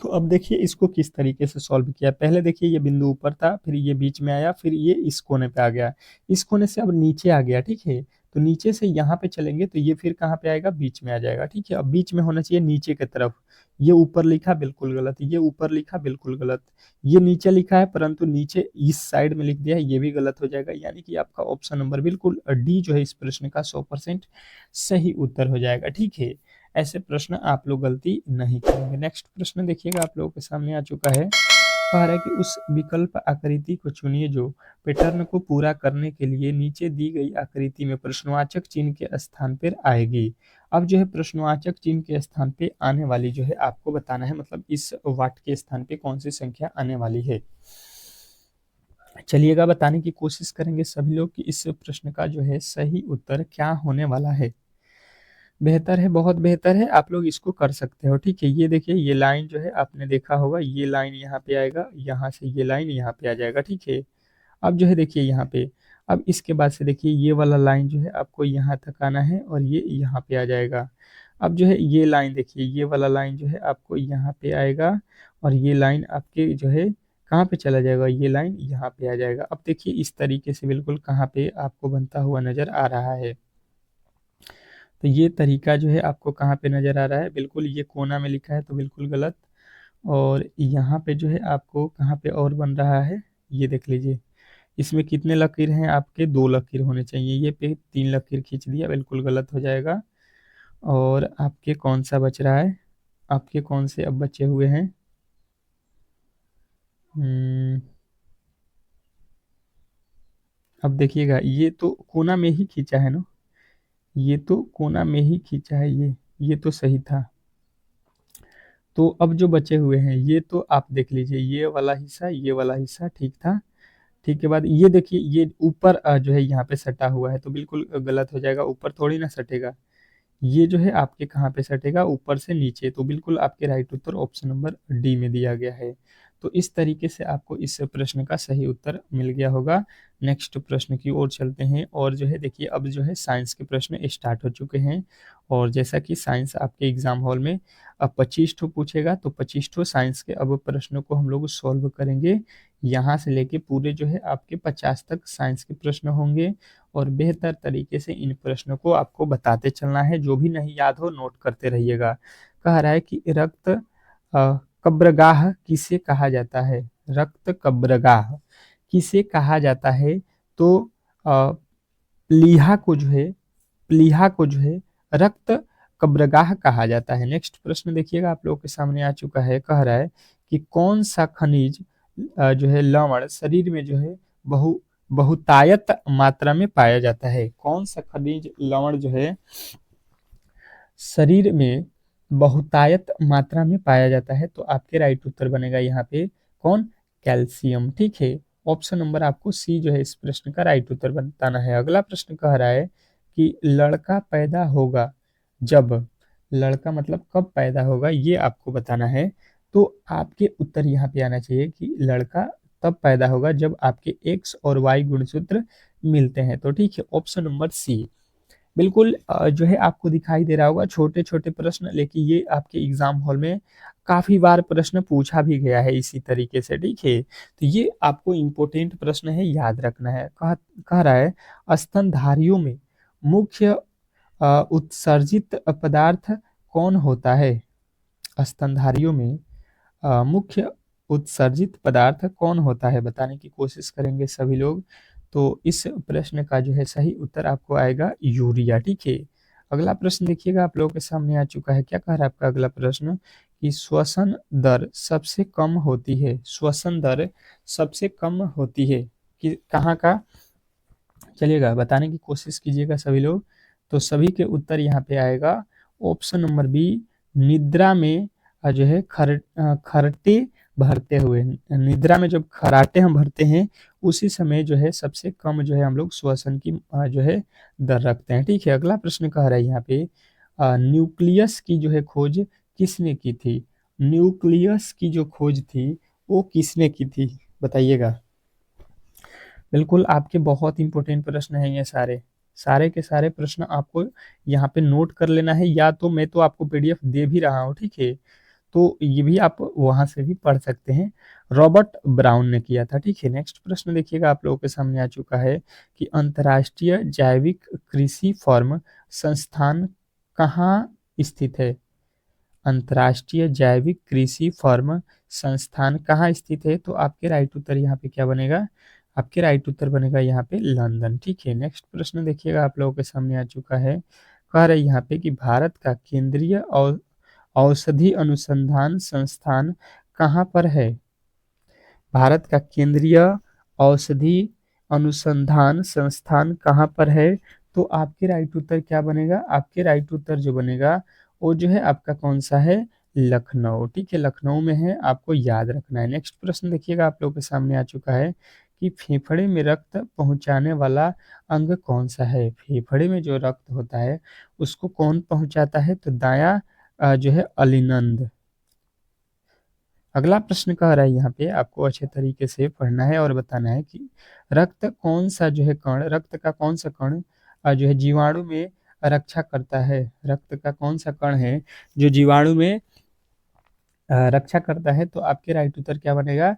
तो अब देखिए इसको किस तरीके से सॉल्व किया। पहले देखिए ये बिंदु ऊपर था, फिर ये बीच में आया, फिर ये इस कोने पे आ गया, इस कोने से अब नीचे आ गया, ठीक है। तो नीचे से यहाँ पे चलेंगे तो ये फिर कहाँ पे आएगा, बीच में आ जाएगा, ठीक है। अब बीच में होना चाहिए नीचे की तरफ। ये ऊपर लिखा बिल्कुल गलत, ये ऊपर लिखा बिल्कुल गलत, ये नीचे लिखा है परंतु नीचे इस साइड में लिख दिया है, ये भी गलत हो जाएगा। यानी कि आपका ऑप्शन नंबर बिल्कुल डी जो है इस प्रश्न का 100% सही उत्तर हो जाएगा, ठीक है। ऐसे प्रश्न आप लोग गलती नहीं करेंगे। नेक्स्ट प्रश्न देखिएगा आप लोगों के सामने आ चुका है। कह रहा है कि उस विकल्प आकृति को चुनिए जो पैटर्न को पूरा करने के लिए नीचे दी गई आकृति में प्रश्नवाचक चिन्ह के स्थान पर आएगी। अब जो है प्रश्नवाचक चिन्ह के स्थान पे आने वाली जो है आपको बताना है, मतलब इस वाट के स्थान पे कौन सी संख्या आने वाली है। चलिएगा बताने की कोशिश करेंगे सभी लोग कि इस प्रश्न का जो है सही उत्तर क्या होने वाला है। बेहतर है, बहुत बेहतर है, आप लोग इसको कर सकते हो, ठीक है। ये देखिए ये लाइन जो है आपने देखा होगा, ये लाइन यहाँ पे आएगा, यहाँ से ये लाइन यहाँ पे आ जाएगा, ठीक है। अब जो है देखिए यहाँ पे, अब इसके बाद से देखिए ये वाला लाइन जो है आपको यहाँ तक आना है और ये यहाँ पे आ जाएगा। अब जो है ये लाइन देखिए, ये वाला लाइन जो है आपको यहाँ पे आएगा और ये लाइन आपके जो है कहाँ पे चला जाएगा, ये लाइन यहाँ पे आ जाएगा। अब देखिए इस तरीके से बिल्कुल कहाँ पे आपको बनता हुआ नजर आ रहा है। तो ये तरीका जो है आपको कहाँ पे नज़र आ रहा है, बिल्कुल ये कोना में लिखा है तो बिल्कुल गलत। और यहाँ पे जो है आपको कहाँ पे और बन रहा है, ये देख लीजिए। इसमें कितने लकीर हैं आपके, 2 लकीर होने चाहिए, ये पे 3 लकीर खींच दिया, बिल्कुल गलत हो जाएगा। और आपके कौन सा बच रहा है, आपके कौन से अब बचे हुए हैं। अब देखिएगा ये तो कोना में ही खींचा है ना, ये तो कोना में ही खींचा है, ये तो सही था। तो अब जो बचे हुए हैं ये तो आप देख लीजिए, ये वाला हिस्सा, ये वाला हिस्सा ठीक था। ठीक के बाद ये देखिए ये ऊपर जो है यहाँ पे सटा हुआ है तो बिल्कुल गलत हो जाएगा, ऊपर थोड़ी ना सटेगा। ये जो है आपके कहाँ पे सटेगा, ऊपर से नीचे, तो बिल्कुल आपके राइट उत्तर ऑप्शन नंबर डी में दिया गया है। तो इस तरीके से आपको इस प्रश्न का सही उत्तर मिल गया होगा। नेक्स्ट प्रश्न की ओर चलते हैं और जो है देखिए अब जो है साइंस के प्रश्न स्टार्ट हो चुके हैं। और जैसा कि साइंस आपके एग्जाम हॉल में अब 25 ठो पूछेगा, तो 25 ठो साइंस के अब प्रश्नों को हम लोग सॉल्व करेंगे। यहाँ से लेके पूरे जो है आपके 50 तक साइंस के प्रश्न होंगे और बेहतर तरीके से इन प्रश्नों को आपको बताते चलना है। जो भी नहीं याद हो नोट करते रहिएगा। कह रहा है कि रक्त कब्रगाह किसे कहा जाता है, रक्त कब्रगाह किसे कहा जाता है। तो अ, प्लीहा को जो है, प्लीहा को जो है रक्त कब्रगाह कहा जाता है। नेक्स्ट प्रश्न देखिएगा आप लोगों के सामने आ चुका है। कह रहा है कि कौन सा खनिज जो है लवण शरीर में जो है बहुतायत मात्रा में पाया जाता है। कौन सा खनिज लवण जो है शरीर में बहुतायत मात्रा में पाया जाता है। तो आपके राइट उत्तर बनेगा यहाँ पे कौन, कैल्शियम, ठीक है। ऑप्शन नंबर आपको सी जो है इस प्रश्न का राइट उत्तर बताना है। अगला प्रश्न कह रहा है कि लड़का पैदा होगा जब, लड़का मतलब कब पैदा होगा ये आपको बताना है। तो आपके उत्तर यहाँ पे आना चाहिए कि लड़का तब पैदा होगा जब आपके एक्स और वाई गुणसूत्र मिलते हैं। तो ठीक है, ऑप्शन नंबर सी बिल्कुल जो है आपको दिखाई दे रहा होगा। छोटे छोटे प्रश्न, लेकिन ये आपके एग्जाम हॉल में काफी बार प्रश्न पूछा भी गया है इसी तरीके से, ठीक है। तो ये आपको इम्पोर्टेंट प्रश्न है, याद रखना है। कह रहा है स्तनधारियों में मुख्य उत्सर्जित पदार्थ कौन होता है। स्तनधारियों में मुख्य उत्सर्जित पदार्थ कौन होता है, बताने की कोशिश करेंगे सभी लोग। तो इस प्रश्न का जो है सही उत्तर आपको आएगा यूरिया, ठीक है। अगला प्रश्न देखिएगा आप लोगों के सामने आ चुका है। क्या कह रहा है आपका अगला प्रश्न कि श्वसन दर सबसे कम होती है, श्वसन दर सबसे कम होती है कि कहाँ का, चलिएगा बताने की कोशिश कीजिएगा सभी लोग। तो सभी के उत्तर यहाँ पे आएगा ऑप्शन नंबर बी, निद्रा में जो है खर्टे भरते हुए। निद्रा में जब खराटे हम भरते हैं उसी समय जो है सबसे कम जो है हम लोग श्वसन की जो है दर रखते हैं, ठीक है। अगला प्रश्न कह रहा है यहाँ पे न्यूक्लियस की जो है खोज किसने की थी? न्यूक्लियस की जो खोज थी वो किसने की थी, बताइएगा। बिल्कुल आपके बहुत इंपॉर्टेंट प्रश्न हैं ये सारे, सारे के सारे प्रश्न आपको यहाँ पे नोट कर लेना है, या तो मैं तो आपको पीडीएफ दे भी रहा हूँ, ठीक है, तो ये भी आप वहां से भी पढ़ सकते हैं। रॉबर्ट ब्राउन ने किया था, ठीक है। नेक्स्ट प्रश्न देखिएगा, आप लोगों के सामने आ चुका है कि अंतर्राष्ट्रीय जैविक कृषि फर्म संस्थान कहाँ स्थित है? अंतर्राष्ट्रीय जैविक कृषि फर्म संस्थान कहाँ स्थित है? तो आपके राइट उत्तर यहाँ पे क्या बनेगा? आपके राइट उत्तर बनेगा यहाँ पे लंदन, ठीक है। नेक्स्ट प्रश्न देखिएगा, आप लोगों के सामने आ चुका है, कह रहे यहाँ पे कि भारत का केंद्रीय और औषधि अनुसंधान संस्थान कहाँ पर है? भारत का केंद्रीय औषधि अनुसंधान संस्थान कहाँ पर है? तो आपके राइट उत्तर क्या बनेगा? आपके राइट उत्तर जो बनेगा वो जो है आपका कौन सा है? लखनऊ, ठीक है, लखनऊ में है, आपको याद रखना है। नेक्स्ट प्रश्न देखिएगा, आप लोगों के सामने आ चुका है कि फेफड़े में रक्त पहुंचाने वाला अंग कौन सा है? फेफड़े में जो रक्त होता है उसको कौन पहुंचाता है? तो दायां जो है अलिनंद। अगला प्रश्न कह रहा है यहाँ पे आपको अच्छे तरीके से पढ़ना है और बताना है कि रक्त कौन सा जो है कण, रक्त का कौन सा कण जो है जीवाणु में रक्षा करता है? रक्त का कौन सा कण है जो जीवाणु में रक्षा करता है? तो आपके राइट उत्तर क्या बनेगा?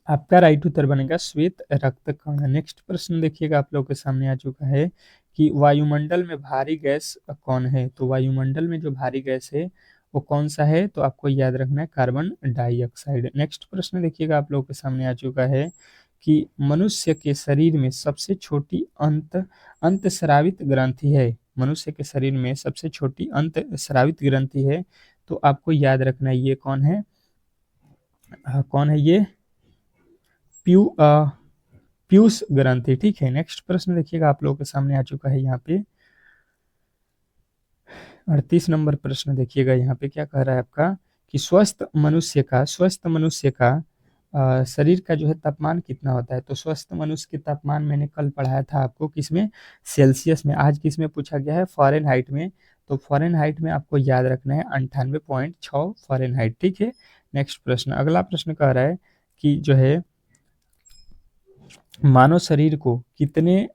आपका राइट उत्तर बनेगा श्वेत रक्त कण। नेक्स्ट प्रश्न देखिएगा, आप लोगों के सामने आ चुका है कि वायुमंडल में भारी गैस कौन है? तो वायुमंडल में जो भारी गैस है वो कौन सा है? तो आपको याद रखना है कार्बन डाइऑक्साइड। नेक्स्ट प्रश्न देखिएगा, आप लोगों के सामने आ चुका है कि मनुष्य के शरीर में सबसे छोटी अंतस्रावित ग्रंथि है? मनुष्य के शरीर में सबसे छोटी अंतस्रावित ग्रंथि है, तो आपको याद रखना है ये कौन है? कौन है ये? प्यू पीयूष ग्रंथि, ठीक है। नेक्स्ट प्रश्न देखिएगा, आप लोगों के सामने आ चुका है यहाँ पे 38 नंबर प्रश्न देखिएगा, यहाँ पे क्या कह रहा है आपका कि स्वस्थ मनुष्य का शरीर का जो है तापमान कितना होता है? तो स्वस्थ मनुष्य के तापमान मैंने कल पढ़ाया था आपको, किसमें? सेल्सियस में। आज किसमें पूछा गया है? फॉरेनहाइट में। तो फॉरेनहाइट में आपको याद रखना है 98.6 फॉरेनहाइट, ठीक है। नेक्स्ट प्रश्न, अगला प्रश्न कह रहा है कि जो है मानव शरीर को कितने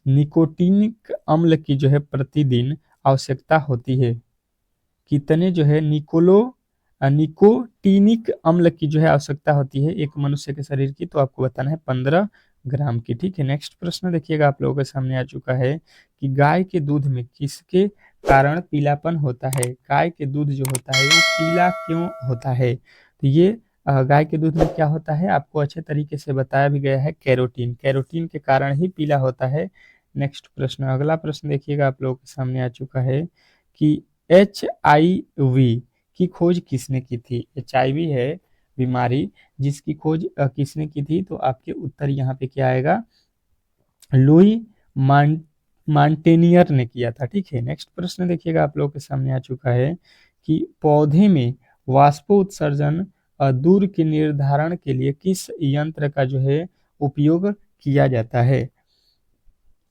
निकोटीनिक अम्ल की जो है प्रतिदिन आवश्यकता होती है? कितने जो है निकोटीनिक अम्ल की जो है आवश्यकता होती है एक मनुष्य के शरीर की? तो आपको बताना है 15 ग्राम की, ठीक है। नेक्स्ट प्रश्न देखिएगा, आप लोगों के सामने आ चुका है कि गाय के दूध में किसके कारण पीलापन होता है? गाय के दूध जो होता है वो पीला क्यों होता है? तो ये गाय के दूध में क्या होता है आपको अच्छे तरीके से बताया भी गया है, कैरोटीन, कैरोटीन के कारण ही पीला होता है। नेक्स्ट प्रश्न, अगला प्रश्न देखिएगा, आप लोगों के सामने आ चुका है कि HIV की खोज किसने की थी? HIV है बीमारी जिसकी खोज किसने की थी? तो आपके उत्तर यहाँ पे क्या आएगा? लुई मांटेनियर ने किया था, ठीक है। नेक्स्ट प्रश्न देखिएगा, आप लोगों के सामने आ चुका है कि पौधे में वाष्पोत्सर्जन दूर के निर्धारण के लिए किस यंत्र का जो है उपयोग किया जाता है?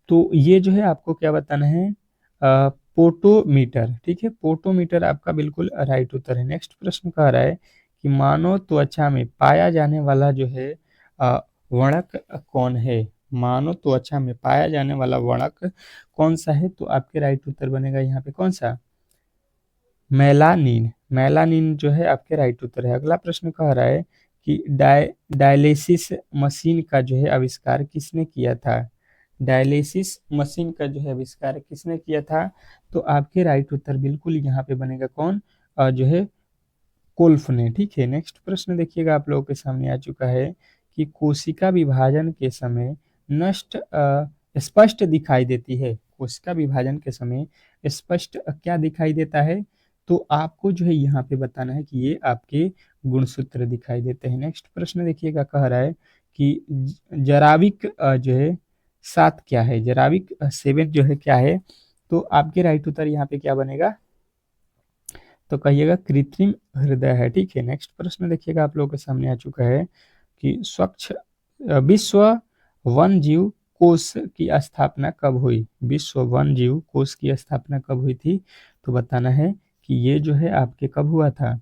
तो ये जो है आपको क्या बताना है? पोटोमीटर, ठीक है, पोटोमीटर आपका बिल्कुल राइट उत्तर है। नेक्स्ट प्रश्न कह रहा है कि मानव त्वचा में पाया जाने वाला जो है वर्णक कौन है? मानव त्वचा में पाया जाने वाला वर्णक कौन सा है? तो आपके राइट उत्तर बनेगा यहाँ पे कौन सा? मेलानिन। मेलानिन जो है आपके राइट उत्तर है। अगला प्रश्न कह रहा है कि डायलिसिस मशीन का जो है आविष्कार किसने किया था? डायलिसिस मशीन का जो है आविष्कार किसने किया था? तो आपके राइट उत्तर बिल्कुल यहाँ पे बनेगा कौन? जो है कोल्फ ने, ठीक है। नेक्स्ट प्रश्न देखिएगा, आप लोगों के सामने आ चुका है कि कोशिका विभाजन के समय नष्ट स्पष्ट दिखाई देती है? कोशिका विभाजन के समय स्पष्ट क्या दिखाई देता है? तो आपको जो है यहाँ पे बताना है कि ये आपके गुणसूत्र दिखाई देते हैं। नेक्स्ट प्रश्न देखिएगा, कह रहा है कि जराविक जो है 7 क्या है? जराविक 7 जो है क्या है? तो आपके राइट उत्तर यहाँ पे क्या बनेगा? तो कहिएगा कृत्रिम हृदय है, ठीक है। नेक्स्ट प्रश्न देखिएगा, आप लोगों के सामने आ चुका है कि विश्व वन जीव कोष की स्थापना कब हुई? विश्व वन जीव कोष की स्थापना कब हुई थी? तो बताना है कि ये जो है आपके कब हुआ था,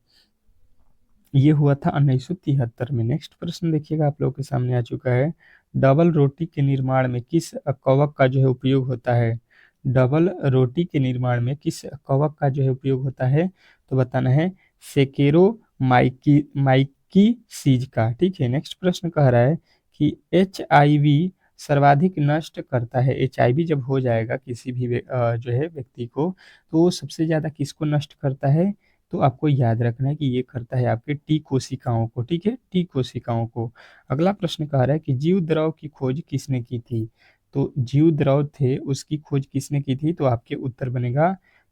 ये हुआ था 1973 में। नेक्स्ट प्रश्न देखिएगा आप लोगों के सामने आ चुका है, डबल रोटी के निर्माण में किस कवक का जो है उपयोग होता है। डबल रोटी के निर्माण में किस कवक का जो है उपयोग होता है, तो बताना है सेकेरो माइकी माइकी सीज का। ठीक है, नेक्स्ट प्रश्न कह रहा है कि HIV सर्वाधिक नष्ट करता है। HIV जब हो जाएगा किसी भी जो है व्यक्ति को, तो वो सबसे ज्यादा किसको नष्ट करता है, तो आपको याद रखना है कि ये करता है आपके टी कोशिकाओं को। ठीक है, टी कोशिकाओं को। अगला प्रश्न कह रहा है कि जीव द्रव की खोज किसने की थी। तो जीव द्रव थे उसकी खोज किसने की थी, तो आपके उत्तर बनेगा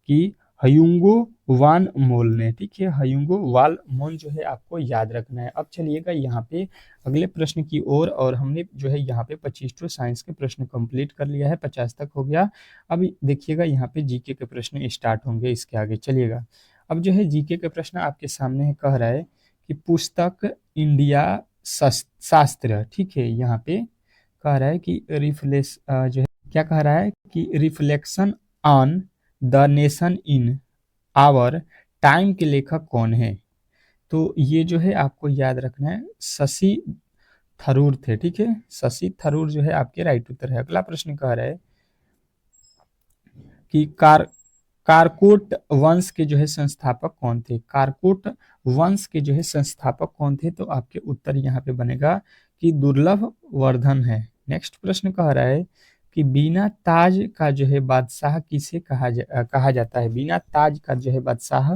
कि हयुंगो वान मोल ने। ठीक है, हयुंगो वाल मोल जो है आपको याद रखना है। अब चलिएगा यहाँ पे अगले प्रश्न की ओर, और हमने जो है यहाँ पे 25 साइंस के प्रश्न कंप्लीट कर लिया है, 50 तक हो गया। अब देखिएगा यहाँ पे जीके के प्रश्न स्टार्ट होंगे इसके आगे। चलिएगा, अब जो है जीके के प्रश्न आपके सामने है, कह रहा है कि पुस्तक इंडिया शास्त्र। ठीक है, यहाँ पे कह रहा है कि रिफ्लेक्स जो है क्या कह रहा है कि reflection on the nation in our time के लेखक कौन है। तो ये जो है आपको याद रखना है, शशि थरूर थे। ठीक है, शशि थरूर जो है आपके राइट उत्तर है। अगला प्रश्न कह रहा है कि कारकोट वंश के जो है संस्थापक कौन थे। कारकोट वंश के जो है संस्थापक कौन थे, तो आपके उत्तर यहाँ पे बनेगा कि दुर्लभ वर्धन है। नेक्स्ट प्रश्न कह रहा है कि बिना ताज का जो है बादशाह किसे कहा जाता है। बिना ताज का जो है बादशाह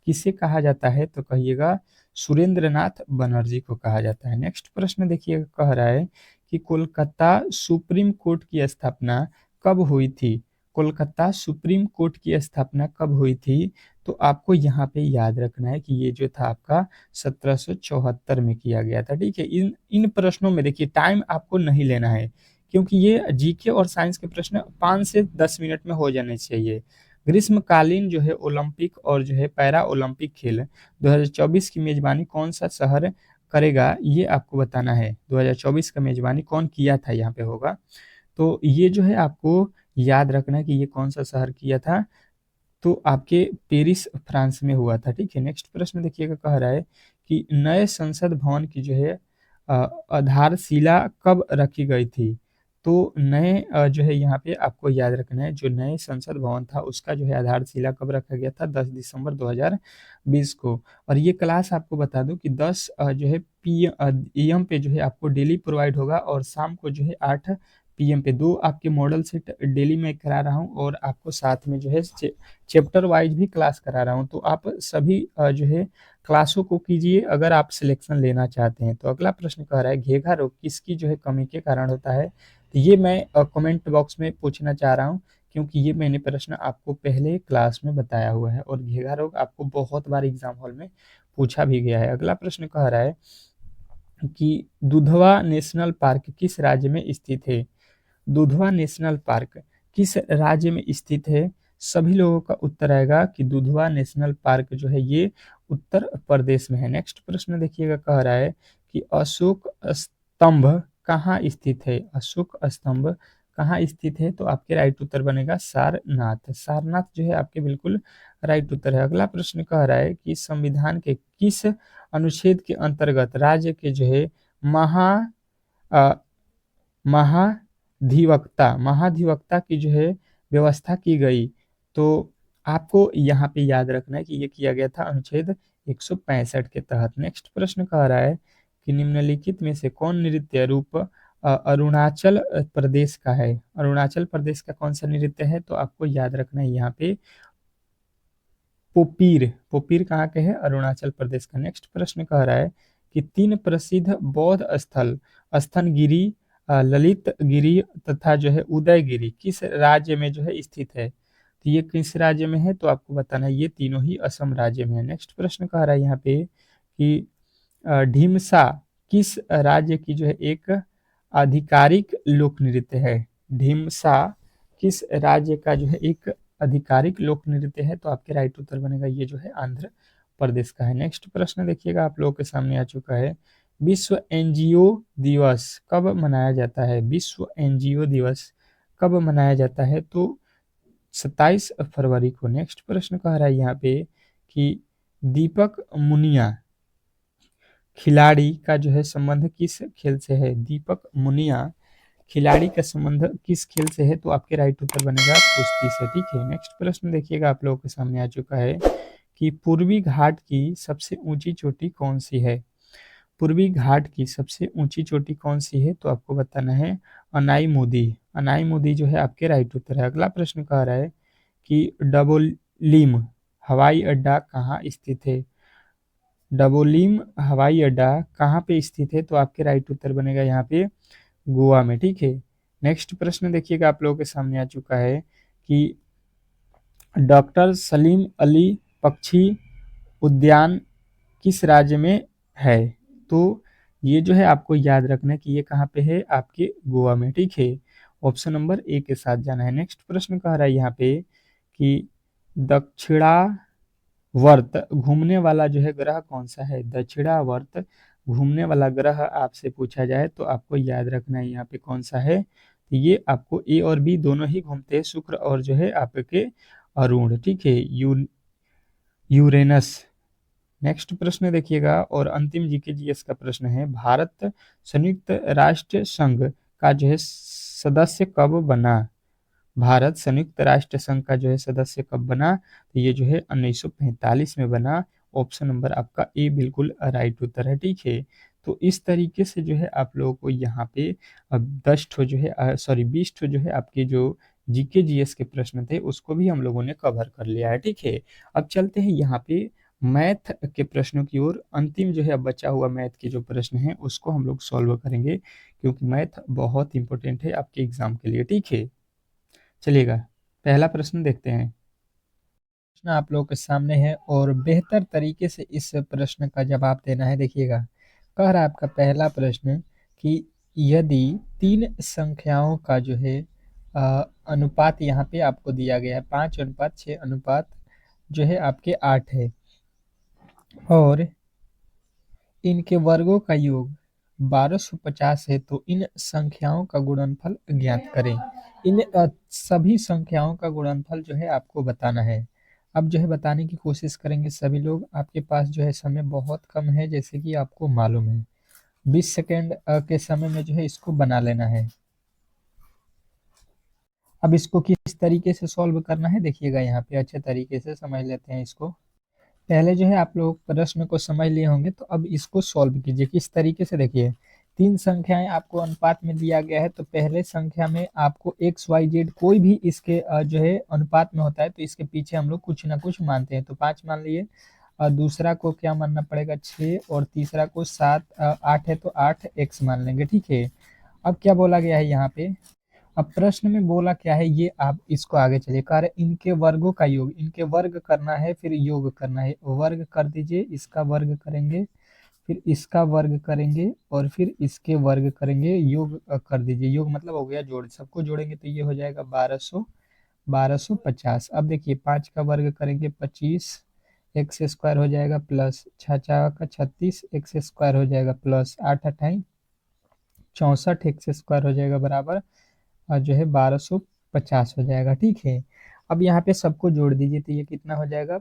किसे कहा जाता है, तो कहिएगा सुरेंद्रनाथ बनर्जी को कहा जाता है। नेक्स्ट प्रश्न देखिएगा, कह रहा है कि कोलकाता सुप्रीम कोर्ट की स्थापना कब हुई थी। कोलकाता सुप्रीम कोर्ट की स्थापना कब हुई थी, तो आपको यहाँ पे याद रखना है कि ये जो था आपका 1774 में किया गया था। ठीक है, इन इन प्रश्नों में देखिए टाइम आपको नहीं लेना है, क्योंकि ये जीके और साइंस के प्रश्न 5 से 10 मिनट में हो जाने चाहिए। ग्रीष्मकालीन जो है ओलंपिक और जो है पैरा ओलंपिक खेल 2024 की मेजबानी कौन सा शहर करेगा, ये आपको बताना है। 2024 का मेजबानी कौन किया था यहाँ पे होगा, तो ये जो है आपको याद रखना है कि ये कौन सा शहर किया था, तो आपके पेरिस फ्रांस में हुआ था। ठीक है, नेक्स्ट प्रश्न देखिएगा, कह रहा है कि नए संसद भवन की जो है आधारशिला कब रखी गई थी। तो नए जो है यहाँ पे आपको याद रखना है, जो नए संसद भवन था उसका जो है आधारशिला कब रखा गया था, 10 दिसंबर 2020 को। और ये क्लास आपको बता दूं कि 10 जो है PM पे जो है आपको डेली प्रोवाइड होगा, और शाम को जो है 8 PM पे। दो आपके मॉडल सेट डेली में करा रहा हूँ, और आपको साथ में जो है चैप्टर वाइज भी क्लास करा रहा हूँ। तो आप सभी जो है क्लासों को कीजिए अगर आप सिलेक्शन लेना चाहते हैं। तो अगला प्रश्न कह रहा है घेघा रोग किसकी जो है कमी के कारण होता है। तो ये मैं कमेंट बॉक्स में पूछना चाह रहा हूँ, क्योंकि ये मैंने प्रश्न आपको पहले क्लास में बताया हुआ है, और घेघा रोग आपको बहुत बार एग्जाम हॉल में पूछा भी गया है। अगला प्रश्न कह रहा है कि दुधवा नेशनल पार्क किस राज्य में स्थित है। दुधवा नेशनल पार्क किस राज्य में स्थित है, सभी लोगों का उत्तर आएगा कि दुधवा नेशनल पार्क जो है ये उत्तर प्रदेश में है। नेक्स्ट प्रश्न देखिएगा, कह रहा है कि अशोक स्तंभ कहाँ स्थित है। अशोक स्तंभ कहाँ स्थित है, तो आपके राइट उत्तर बनेगा सारनाथ। सारनाथ जो है आपके बिल्कुल राइट उत्तर है। अगला प्रश्न कह रहा है कि संविधान के किस अनुच्छेद के अंतर्गत राज्य के जो है अ, महाधिवक्ता की जो है व्यवस्था की गई। तो आपको यहाँ पे याद रखना है कि ये किया गया था अनुच्छेद 165 के तहत। नेक्स्ट प्रश्न कह रहा है कि निम्नलिखित में से कौन नृत्य रूप अरुणाचल प्रदेश का है। अरुणाचल प्रदेश का कौन सा नृत्य है, तो आपको याद रखना है यहाँ पे पोपीर। पोपीर कहाँ के है, अरुणाचल प्रदेश का। नेक्स्ट प्रश्न कह रहा है कि 3 प्रसिद्ध बौद्ध स्थल स्तनगिरी, ललित गिरी तथा जो है उदयगिरी किस राज्य में जो है स्थित है। तो ये किस राज्य में है, तो आपको बताना है ये तीनों ही असम राज्य में है। नेक्स्ट प्रश्न कह रहा है यहाँ पे कि ढीमसा किस राज्य की जो है एक आधिकारिक लोक नृत्य है। ढीमसा किस राज्य का जो है एक आधिकारिक लोक नृत्य है, तो आपके राइट उत्तर बनेगा ये जो है आंध्र प्रदेश का है। नेक्स्ट प्रश्न देखिएगा आप लोगों के सामने आ चुका है, विश्व एनजीओ दिवस कब मनाया जाता है। विश्व एनजीओ दिवस कब मनाया जाता है, तो 27 फरवरी को। नेक्स्ट प्रश्न कह रहा है यहाँ पे कि दीपक मुनिया खिलाड़ी का जो है संबंध किस खेल से है। दीपक मुनिया खिलाड़ी का संबंध किस खेल से है, तो आपके राइट उत्तर बनेगा कुश्ती से। ठीक है, नेक्स्ट प्रश्न देखिएगा, आप लोगों के सामने आ चुका है कि पूर्वी घाट की सबसे ऊंची चोटी कौन सी है। पूर्वी घाट की सबसे ऊंची चोटी कौन सी है, तो आपको बताना है अनाई मोदी। अनाई मोदी जो है आपके राइट उत्तर है। अगला प्रश्न कह रहा है कि डबोलीम हवाई अड्डा कहाँ स्थित है। डबोलीम हवाई अड्डा कहाँ पे स्थित है, तो आपके राइट उत्तर बनेगा यहाँ पे गोवा में। ठीक है, नेक्स्ट प्रश्न देखिएगा, आप लोगों के सामने आ चुका है कि डॉक्टर सलीम अली पक्षी उद्यान किस राज्य में है। तो ये जो है आपको याद रखना है कि ये कहाँ पे है, आपके गोवा में। ठीक है, ऑप्शन नंबर ए के साथ जाना है। नेक्स्ट प्रश्न कह रहा है यहाँ पे कि दक्षिणावर्त घूमने वाला जो है ग्रह कौन सा है। दक्षिणावर्त घूमने वाला ग्रह आपसे पूछा जाए तो आपको याद रखना है यहाँ पे कौन सा है। तो ये आपको ए और बी दोनों ही घूमते हैं, शुक्र और जो है आपके अरुण। ठीक है, यूरेनस। नेक्स्ट प्रश्न देखिएगा और अंतिम जीके जीएस का प्रश्न है, भारत संयुक्त राष्ट्र संघ का जो है सदस्य कब बना। भारत संयुक्त राष्ट्र संघ का जो है सदस्य कब बना, तो ये जो है 1945 में बना। ऑप्शन नंबर आपका ए बिल्कुल राइट उत्तर है। ठीक है, तो इस तरीके से जो है आप लोगों को यहाँ पे अब 10 ठो जो है सॉरी 20 ठो जो है आपके जो जीके जीएस के प्रश्न थे उसको भी हम लोगों ने कवर कर लिया है। ठीक है, अब चलते हैं यहाँ पे मैथ के प्रश्नों की ओर। अंतिम जो है अब बचा हुआ मैथ के जो प्रश्न हैं उसको हम लोग सॉल्व करेंगे, क्योंकि मैथ बहुत इंपॉर्टेंट है आपके एग्जाम के लिए। ठीक है, चलिएगा पहला प्रश्न देखते हैं। प्रश्न आप लोगों के सामने है और बेहतर तरीके से इस प्रश्न का जवाब देना है। देखिएगा, कह रहा है आपका पहला प्रश्न कि यदि तीन संख्याओं का जो है अनुपात यहाँ पे आपको दिया गया है 5:6 अनुपात जो है आपके 8 है और इनके वर्गों का योग 1250 है, तो इन संख्याओं का गुणनफल ज्ञात करें। इन सभी संख्याओं का गुणनफल जो है आपको बताना है। अब जो है बताने की कोशिश करेंगे सभी लोग। आपके पास जो है समय बहुत कम है, जैसे कि आपको मालूम है। 20 सेकेंड के समय में जो है इसको बना लेना है। अब इसको किस तरीके से सॉल्व करना है देखिएगा, यहाँ पे अच्छे तरीके से समझ लेते हैं इसको। पहले जो है आप लोग प्रश्न को समझ लिए होंगे, तो अब इसको सॉल्व कीजिए किस तरीके से। देखिए, तीन संख्याएं आपको अनुपात में दिया गया है, तो पहले संख्या में आपको एक्स वाई जेड कोई भी इसके जो है अनुपात में होता है, तो इसके पीछे हम लोग कुछ ना कुछ मानते हैं। तो 5 मान लिए, और दूसरा को क्या मानना पड़ेगा 6, और तीसरा को 7, 8 है तो 8 एक्स मान लेंगे। ठीक है, अब क्या बोला गया है यहाँ पे, अब प्रश्न में बोला क्या है ये आप इसको आगे चलिए। कह रहे इनके वर्गों का योग, इनके वर्ग करना है फिर योग करना है। वर्ग कर दीजिए, इसका वर्ग करेंगे, फिर इसका वर्ग करेंगे और फिर इसके वर्ग करेंगे, योग कर दीजिए। योग मतलब हो गया जोड़, सबको जोड़ेंगे तो ये हो जाएगा 1250। अब देखिए 5 का वर्ग करेंगे 25 एक्स स्क्वायर हो जाएगा, प्लस 6 का 36 एक्स स्क्वायर हो जाएगा, प्लस 8 अट्ठाई 64 एक्स स्क्वायर हो जाएगा, बराबर और जो है 1250 हो जाएगा। ठीक है, अब यहाँ पे सबको जोड़ दीजिए तो ये कितना हो जाएगा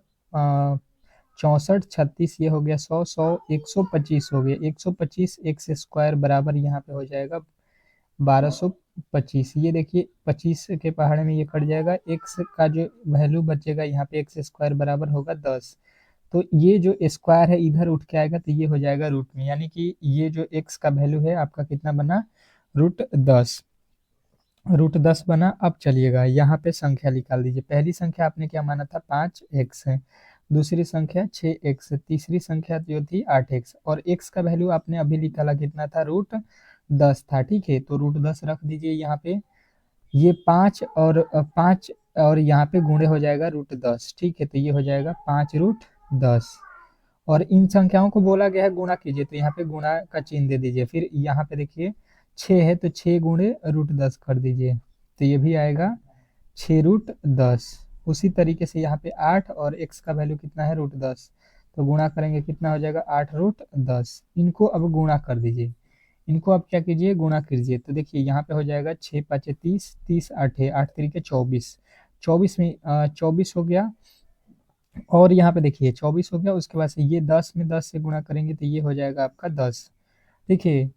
64 36 ये हो गया 100 100 125 हो गया 125 एक्स स्क्वायर बराबर यहाँ पे हो जाएगा 1225। ये देखिए 25 के पहाड़े में ये कट जाएगा, एक्स का जो वैल्यू बचेगा यहाँ पे एक्स स्क्वायर बराबर होगा 10। तो ये जो स्क्वायर है इधर उठ के आएगा तो ये हो जाएगा रूट में, यानी कि ये जो एक्स का वैल्यू है आपका कितना बना √10। √10 बना। अब चलिएगा यहाँ पे संख्या निकाल दीजिए। पहली संख्या आपने क्या माना था 5x है, दूसरी संख्या 6x, तीसरी संख्या जो थी 8x, और x का वैल्यू आपने अभी निकाला कितना था √10 था। ठीक है, तो √10 रख दीजिए यहाँ पे। ये 5 और यहाँ पे गुणे हो जाएगा √10। ठीक है, तो ये हो जाएगा 5 √10। और इन संख्याओं को बोला गया है गुणा कीजिए, तो यहाँ पे गुणा का चिन्ह दे दीजिए। फिर यहाँ पे देखिए 6 है तो 6 गुणे √10 कर दीजिए, तो ये भी आएगा 6 √10। उसी तरीके से यहाँ पे 8 और x का वैल्यू कितना है √10, तो गुणा करेंगे कितना हो जाएगा 8 √10। इनको अब गुणा कर दीजिए, इनको अब क्या कीजिए गुणा कीजिए। तो देखिए यहाँ पे हो जाएगा 6 5 30, 30 8 है 8 3 के 24, 24 में 24 हो गया, और यहाँ पे देखिए 24 हो गया, उसके बाद से ये 10 में 10 से गुणा करेंगे तो ये हो जाएगा आपका 10। देखिए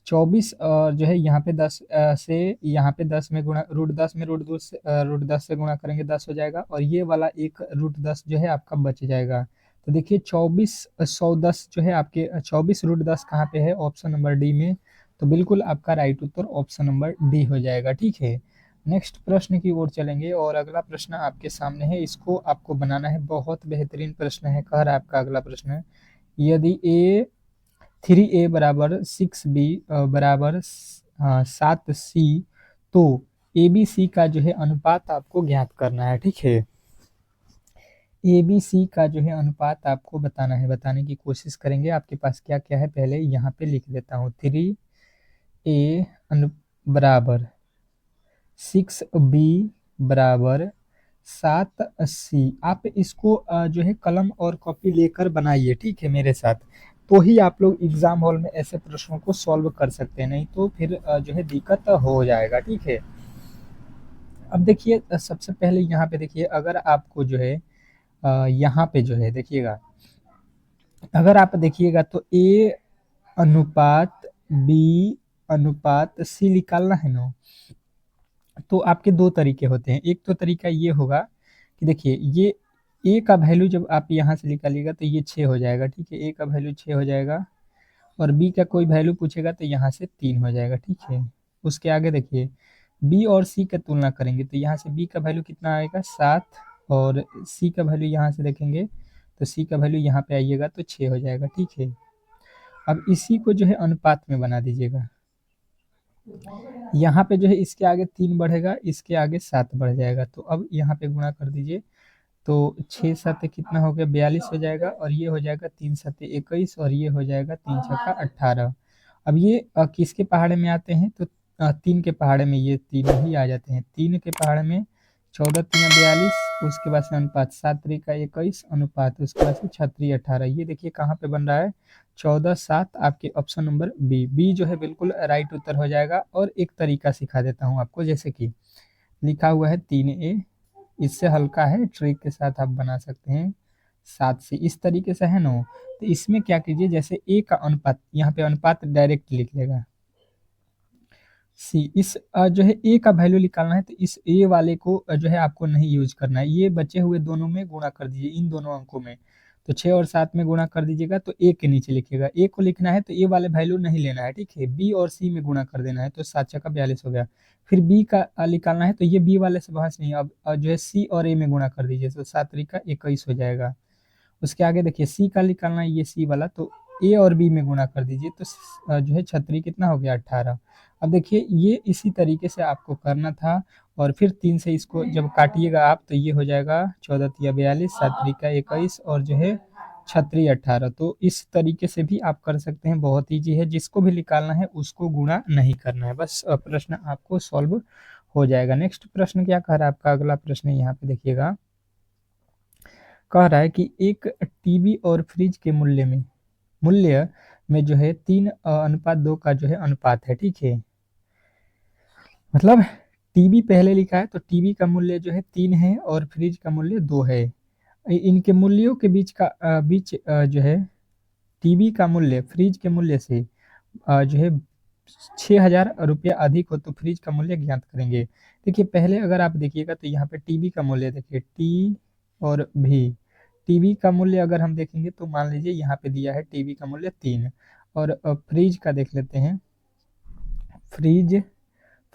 24 जो है यहाँ पे 10 से यहाँ पे 10 में गुणा √10 में √10 से गुणा करेंगे 10 हो जाएगा, और ये वाला एक √10 जो है आपका बच जाएगा। तो देखिए 24 110 जो है आपके 24 √10 कहाँ पे है, ऑप्शन नंबर डी में। तो बिल्कुल आपका राइट उत्तर ऑप्शन नंबर डी हो जाएगा। ठीक है, नेक्स्ट प्रश्न की ओर चलेंगे, और अगला प्रश्न आपके सामने है, इसको आपको बनाना है। बहुत बेहतरीन प्रश्न है। कह रहा है आपका अगला प्रश्न, यदि ए 3a बराबर 6b बराबर 7c, तो ए बी सी का जो है अनुपात आपको ज्ञात करना है। ठीक है, ए बी सी का जो है अनुपात आपको बताना है। बताने की कोशिश करेंगे। आपके पास क्या क्या है पहले यहाँ पे लिख देता हूँ। 3a बराबर 6b बराबर 7c। आप इसको जो है कलम और कॉपी लेकर बनाइए। ठीक है, मेरे साथ, तो ही आप लोग एग्जाम हॉल में ऐसे प्रश्नों को सॉल्व कर सकते हैं, नहीं तो फिर जो है दिक्कत हो जाएगा। ठीक है, अब देखिए सबसे पहले यहाँ पे देखिए, अगर आपको जो है यहाँ पे जो है देखिएगा, अगर आप देखिएगा तो ए अनुपात बी अनुपात सी निकालना है ना, तो आपके दो तरीके होते हैं। एक तो तरीका ये होगा कि देखिए, ये ए का वैल्यू जब आप यहाँ से निकालिएगा तो ये 6 हो जाएगा। ठीक है, ए का वैल्यू 6 हो जाएगा, और बी का कोई वैल्यू पूछेगा तो यहाँ से 3 हो जाएगा। ठीक है, उसके आगे देखिए बी और सी का तुलना करेंगे तो यहाँ से बी का वैल्यू कितना आएगा 7, और सी का वैल्यू यहाँ से देखेंगे तो सी का वैल्यू यहाँ पे आइएगा तो 6 हो जाएगा। ठीक है, अब इसी को जो है अनुपात में बना दीजिएगा। यहाँ पे जो है इसके आगे 3 बढ़ेगा, इसके आगे 7 बढ़ जाएगा, तो अब यहाँ पे गुणा कर दीजिए। तो 6 7 कितना हो गया 42 हो जाएगा, और ये हो जाएगा 3 7 21, और ये हो जाएगा 3 6 18। अब ये किसके पहाड़े में आते हैं, तो 3 के पहाड़े में ये तीनों ही आ जाते हैं। 3 के पहाड़े में 14 3 42, उसके बाद से अनुपात 7 3 21 अनुपात, उसके बाद से 6 3 18। ये देखिए कहाँ पे बन रहा है 14 7, आपके ऑप्शन नंबर बी। बी जो है बिल्कुल राइट उत्तर हो जाएगा। और एक तरीका सिखा देता हूँ आपको, जैसे कि लिखा हुआ है 3a, इससे हल्का है, ट्रिक के साथ आप बना सकते हैं 7 से, इस तरीके से है ना। तो इसमें क्या कीजिए, जैसे ए का अनुपात, यहाँ पे अनुपात डायरेक्ट लिख लेगा सी। इस जो है ए का वैल्यू निकालना है, तो इस ए वाले को जो है आपको नहीं यूज करना है। ये बचे हुए दोनों में गुणा कर दीजिए, इन दोनों अंकों में। तो 6 और 7 में गुणा कर दीजिएगा तो ए के नीचे लिखिएगा। ए को लिखना है तो ए वाले वैल्यू नहीं लेना है। ठीक है, बी और सी में गुणा कर देना है, तो 7 छक्का 42 हो गया। फिर बी का निकालना है, तो ये बी वाले से बहस नहीं। अब जो है सी और ए में गुणा कर दीजिए, तो 7 त्रिका 21 हो जाएगा। उसके आगे देखिए सी का निकालना है, ये सी वाला, तो ए और बी में गुणा कर दीजिए, तो जो है छतरी कितना हो गया 18। अब देखिए ये इसी तरीके से आपको करना था, और फिर 3 से इसको जब काटिएगा आप तो ये हो जाएगा 14 तिया 42, 7 त्रिका 21, और जो है छतरी 18। तो इस तरीके से भी आप कर सकते हैं, बहुत ईजी है। जिसको भी निकालना है उसको गुणा नहीं करना है, बस प्रश्न आपको सॉल्व हो जाएगा। नेक्स्ट प्रश्न क्या कह रहा है आपका, अगला प्रश्न यहाँ पे देखिएगा, कह रहा है कि एक टीवी और फ्रिज के मूल्य में जो है 3:2 का जो है अनुपात है। ठीक है, मतलब टीवी पहले लिखा है तो टीवी का मूल्य जो है 3 है और फ्रिज का मूल्य 2 है। इनके मूल्यों के बीच जो है टीवी का मूल्य फ्रिज के मूल्य से जो है 6,000 रुपया अधिक हो तो फ्रिज का मूल्य ज्ञात करेंगे। देखिए पहले अगर आप देखिएगा तो यहाँ पे टीवी का मूल्य देखिए टी और भी। टीवी का मूल्य अगर हम देखेंगे तो मान लीजिए यहाँ पे दिया है टीवी का मूल्य 3, और फ्रिज का देख लेते हैं। फ्रिज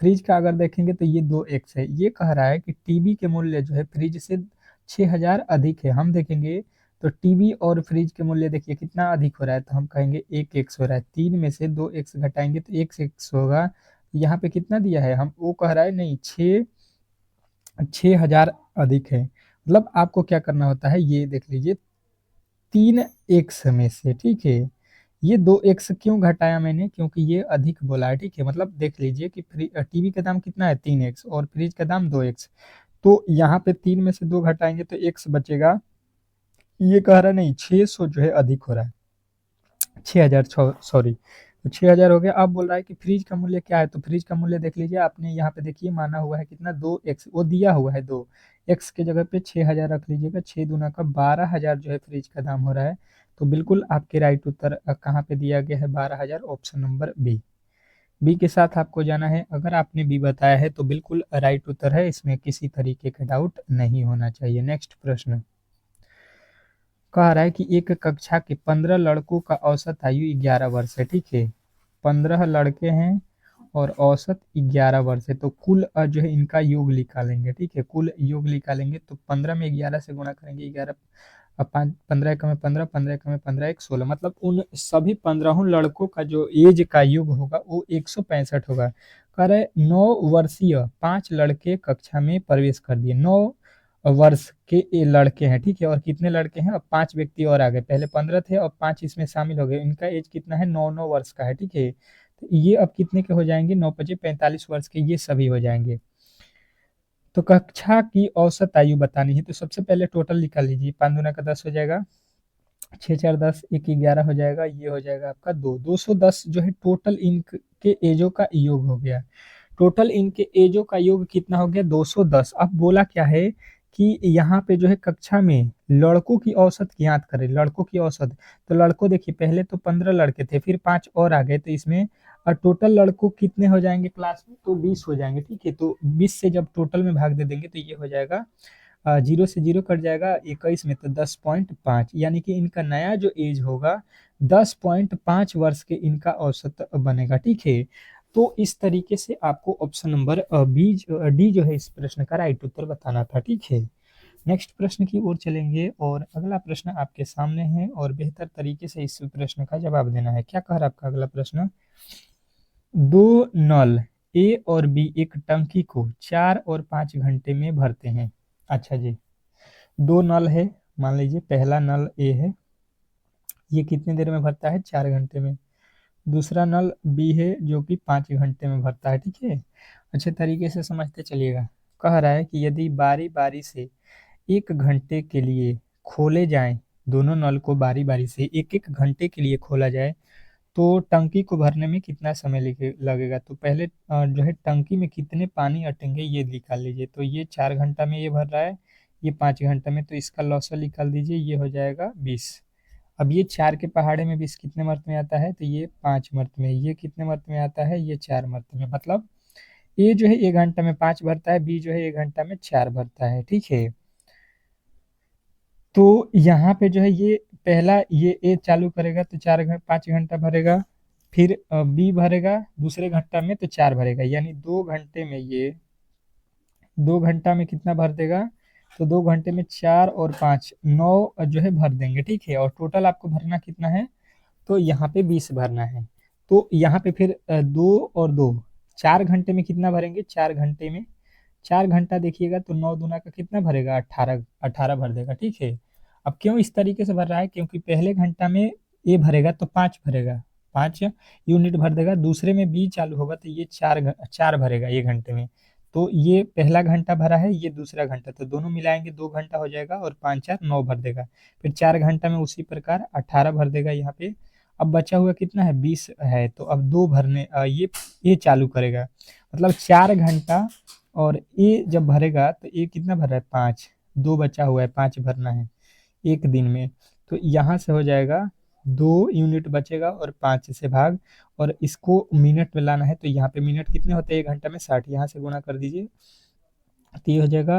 फ्रिज का अगर देखेंगे तो ये 2x है। ये कह रहा है कि टीवी के मूल्य जो है फ्रिज से 6,000 अधिक है। हम देखेंगे तो टीवी और फ्रिज के मूल्य देखिए कितना अधिक हो रहा है, तो हम कहेंगे 1x हो रहा है। 3 में से 2x घटाएंगे तो 1x होगा। यहाँ पे कितना दिया है, हम वो कह रहा है नहीं 6,000 अधिक है। मतलब आपको क्या करना होता है, ये देख लीजिए 3x में से, ठीक है, ये 2x क्यों घटाया मैंने, क्योंकि ये अधिक बोला है। ठीक है, मतलब देख लीजिए कि टीवी का दाम कितना है 3x और फ्रिज का दाम 2x, तो यहाँ पे 3 में से 2 घटाएंगे तो x बचेगा। ये कह रहा नहीं 600 जो है अधिक हो रहा है, 6,000 सॉरी, तो 6,000 हो गया। अब बोल रहा है कि फ्रिज का मूल्य क्या है, तो फ्रिज का मूल्य देख लीजिए आपने यहाँ पे देखिए माना हुआ है कितना 2x, वो दिया हुआ है 2, एक्स के जगह पे 6,000 रख लीजिएगा, 6 दूना का 12,000 जो है फ्रिज का दाम हो रहा है। तो बिल्कुल आपके राइट उत्तर कहाँ पे दिया गया है, 12,000, ऑप्शन नंबर बी। बी के साथ आपको जाना है। अगर आपने बी बताया है तो बिल्कुल राइट उत्तर है, इसमें किसी तरीके का डाउट नहीं होना चाहिए। नेक्स्ट प्रश्न कह रहा है कि एक कक्षा के 15 लड़कों का औसत आयु 11 वर्ष है, ठीक है। 15 लड़के हैं और औसत 11 वर्ष है, तो कुल जो है इनका योग निकालेंगे, ठीक है। कुल योग निकालेंगे तो 15 में 11 से गुणा करेंगे, 11 पाँच, 15 एकम में 15, 15 एकम में 15, 16, मतलब उन सभी 15 लड़कों का जो एज का योग होगा वो 165 होगा। कह रहे 9 वर्षीय 5 लड़के कक्षा में प्रवेश कर दिए। 9 वर्ष के ये लड़के हैं, ठीक है। और कितने लड़के हैं, अब 5 व्यक्ति और आ गए, पहले 15 थे और 5 इसमें शामिल हो गए। इनका एज कितना है, 9 वर्ष का है, ठीक है। तो ये अब कितने के हो जाएंगे, 9 × 5 = 45 वर्ष के ये सभी हो जाएंगे। तो कक्षा की औसत आयु बतानी है, तो सबसे पहले टोटल निकाल लीजिए। 5 दूना का 10 हो जाएगा, 6 × 4 = 10, 1 = 11 हो जाएगा, ये हो जाएगा आपका 210 जो है टोटल इनके एजों का योग हो गया। टोटल इनके एजों का योग कितना हो गया, 210। अब बोला क्या है कि यहाँ पे जो है कक्षा में लड़कों की औसत ज्ञात करें, लड़कों की औसत। तो लड़कों देखिए, पहले तो 15 लड़के थे, फिर 5 और आ गए, तो इसमें टोटल लड़कों कितने हो जाएंगे क्लास में, तो 20 हो जाएंगे, ठीक है। तो 20 से जब टोटल में भाग दे देंगे तो ये हो जाएगा 0 से 0 कट जाएगा, 21 में तो 10.5, यानी कि इनका नया जो एज होगा 10.5 वर्ष के इनका औसत बनेगा, ठीक है। तो इस तरीके से आपको ऑप्शन नंबर बी डी जो है इस प्रश्न का राइट उत्तर बताना था, ठीक है। नेक्स्ट प्रश्न की ओर चलेंगे और अगला प्रश्न आपके सामने है और बेहतर तरीके से इस प्रश्न का जवाब देना है। क्या कह रहा है आपका अगला प्रश्न, दो नल ए और बी एक टंकी को 4 और 5 घंटे में भरते हैं। अच्छा जी, दो नल है, मान लीजिए पहला नल ए है, ये कितनी देर में भरता है, 4 घंटे में। दूसरा नल बी है जो कि 5 घंटे में भरता है, ठीक है। अच्छे तरीके से समझते चलिएगा। कह रहा है कि यदि बारी बारी से 1 घंटे के लिए खोले जाएं, दोनों नल को बारी बारी से 1-1 घंटे के लिए खोला जाए तो टंकी को भरने में कितना समय लगेगा। तो पहले जो है टंकी में कितने पानी अटेंगे ये निकाल लीजिए। तो ये 4 घंटा में ये भर रहा है, ये 5 घंटा में, तो इसका लॉसल निकाल दीजिए, ये हो जाएगा 20। अब ये 4 के पहाड़े में 20 कितने मर्त में आता है, तो ये 5 मर्त में। ये कितने मर्त में आता है, ये 4 मर्त में। मतलब ए जो है 1 घंटा में 5 भरता है, बी जो है 1 घंटा में 4 भरता है, ठीक है। तो यहाँ पे जो है ये पहला ये ए चालू करेगा तो 5 घंटा भरेगा, फिर बी भरेगा दूसरे घंटा में तो 4 भरेगा, यानी 2 घंटे में ये 2 घंटा में कितना भर देगा, तो 2 घंटे में 4 और 5 9 जो है भर देंगे, ठीक है। और टोटल आपको भरना कितना है, तो यहाँ पे 20 भरना है। तो यहाँ पे फिर 2 और 2 4 घंटे में कितना भरेंगे, 4 घंटे में 4 घंटा देखिएगा तो 9 दूना का कितना भरेगा, 18 18 भर देगा, ठीक है। अब क्यों इस तरीके से भर रहा है, क्योंकि पहले घंटा में ए भरेगा तो 5 भरेगा, 5 यूनिट भर देगा। दूसरे में बी चालू होगा तो ये 4 भरेगा 1 घंटे में। तो ये पहला घंटा भरा है, ये दूसरा घंटा, तो दोनों मिलाएंगे 2 घंटा हो जाएगा और 5 4 9 भर देगा। फिर 4 घंटा में उसी प्रकार 18 भर देगा यहाँ पे। अब बचा हुआ कितना है, 20 है, तो अब 2 भरने ये चालू करेगा, मतलब 4 घंटा। और ए जब भरेगा तो ए कितना भर रहा है, 5, 2 बचा हुआ है, 5 भरना है 1 दिन में। तो यहाँ से हो जाएगा 2 यूनिट बचेगा और 5 से भाग, और इसको मिनट में लाना है तो यहाँ पे मिनट कितने होते हैं 1 घंटा में, 60, यहाँ से गुणा कर दीजिए तो ये हो जाएगा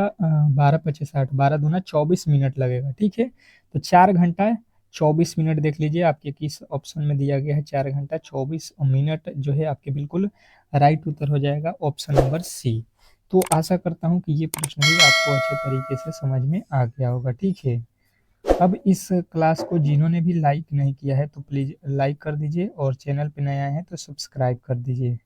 12×5 = 60, 12 दूना 24 मिनट लगेगा, ठीक है। तो 4 घंटा 24 मिनट देख लीजिए आपके किस ऑप्शन में दिया गया है, 4 घंटा 24 मिनट जो है आपके बिल्कुल राइट उत्तर हो जाएगा ऑप्शन नंबर सी। तो आशा करता हूँ कि ये प्रश्न भी आपको अच्छे तरीके से समझ में आ गया होगा, ठीक है। अब इस क्लास को जिन्होंने भी लाइक नहीं किया है तो प्लीज़ लाइक कर दीजिए और चैनल पे नए आए हैं तो सब्सक्राइब कर दीजिए।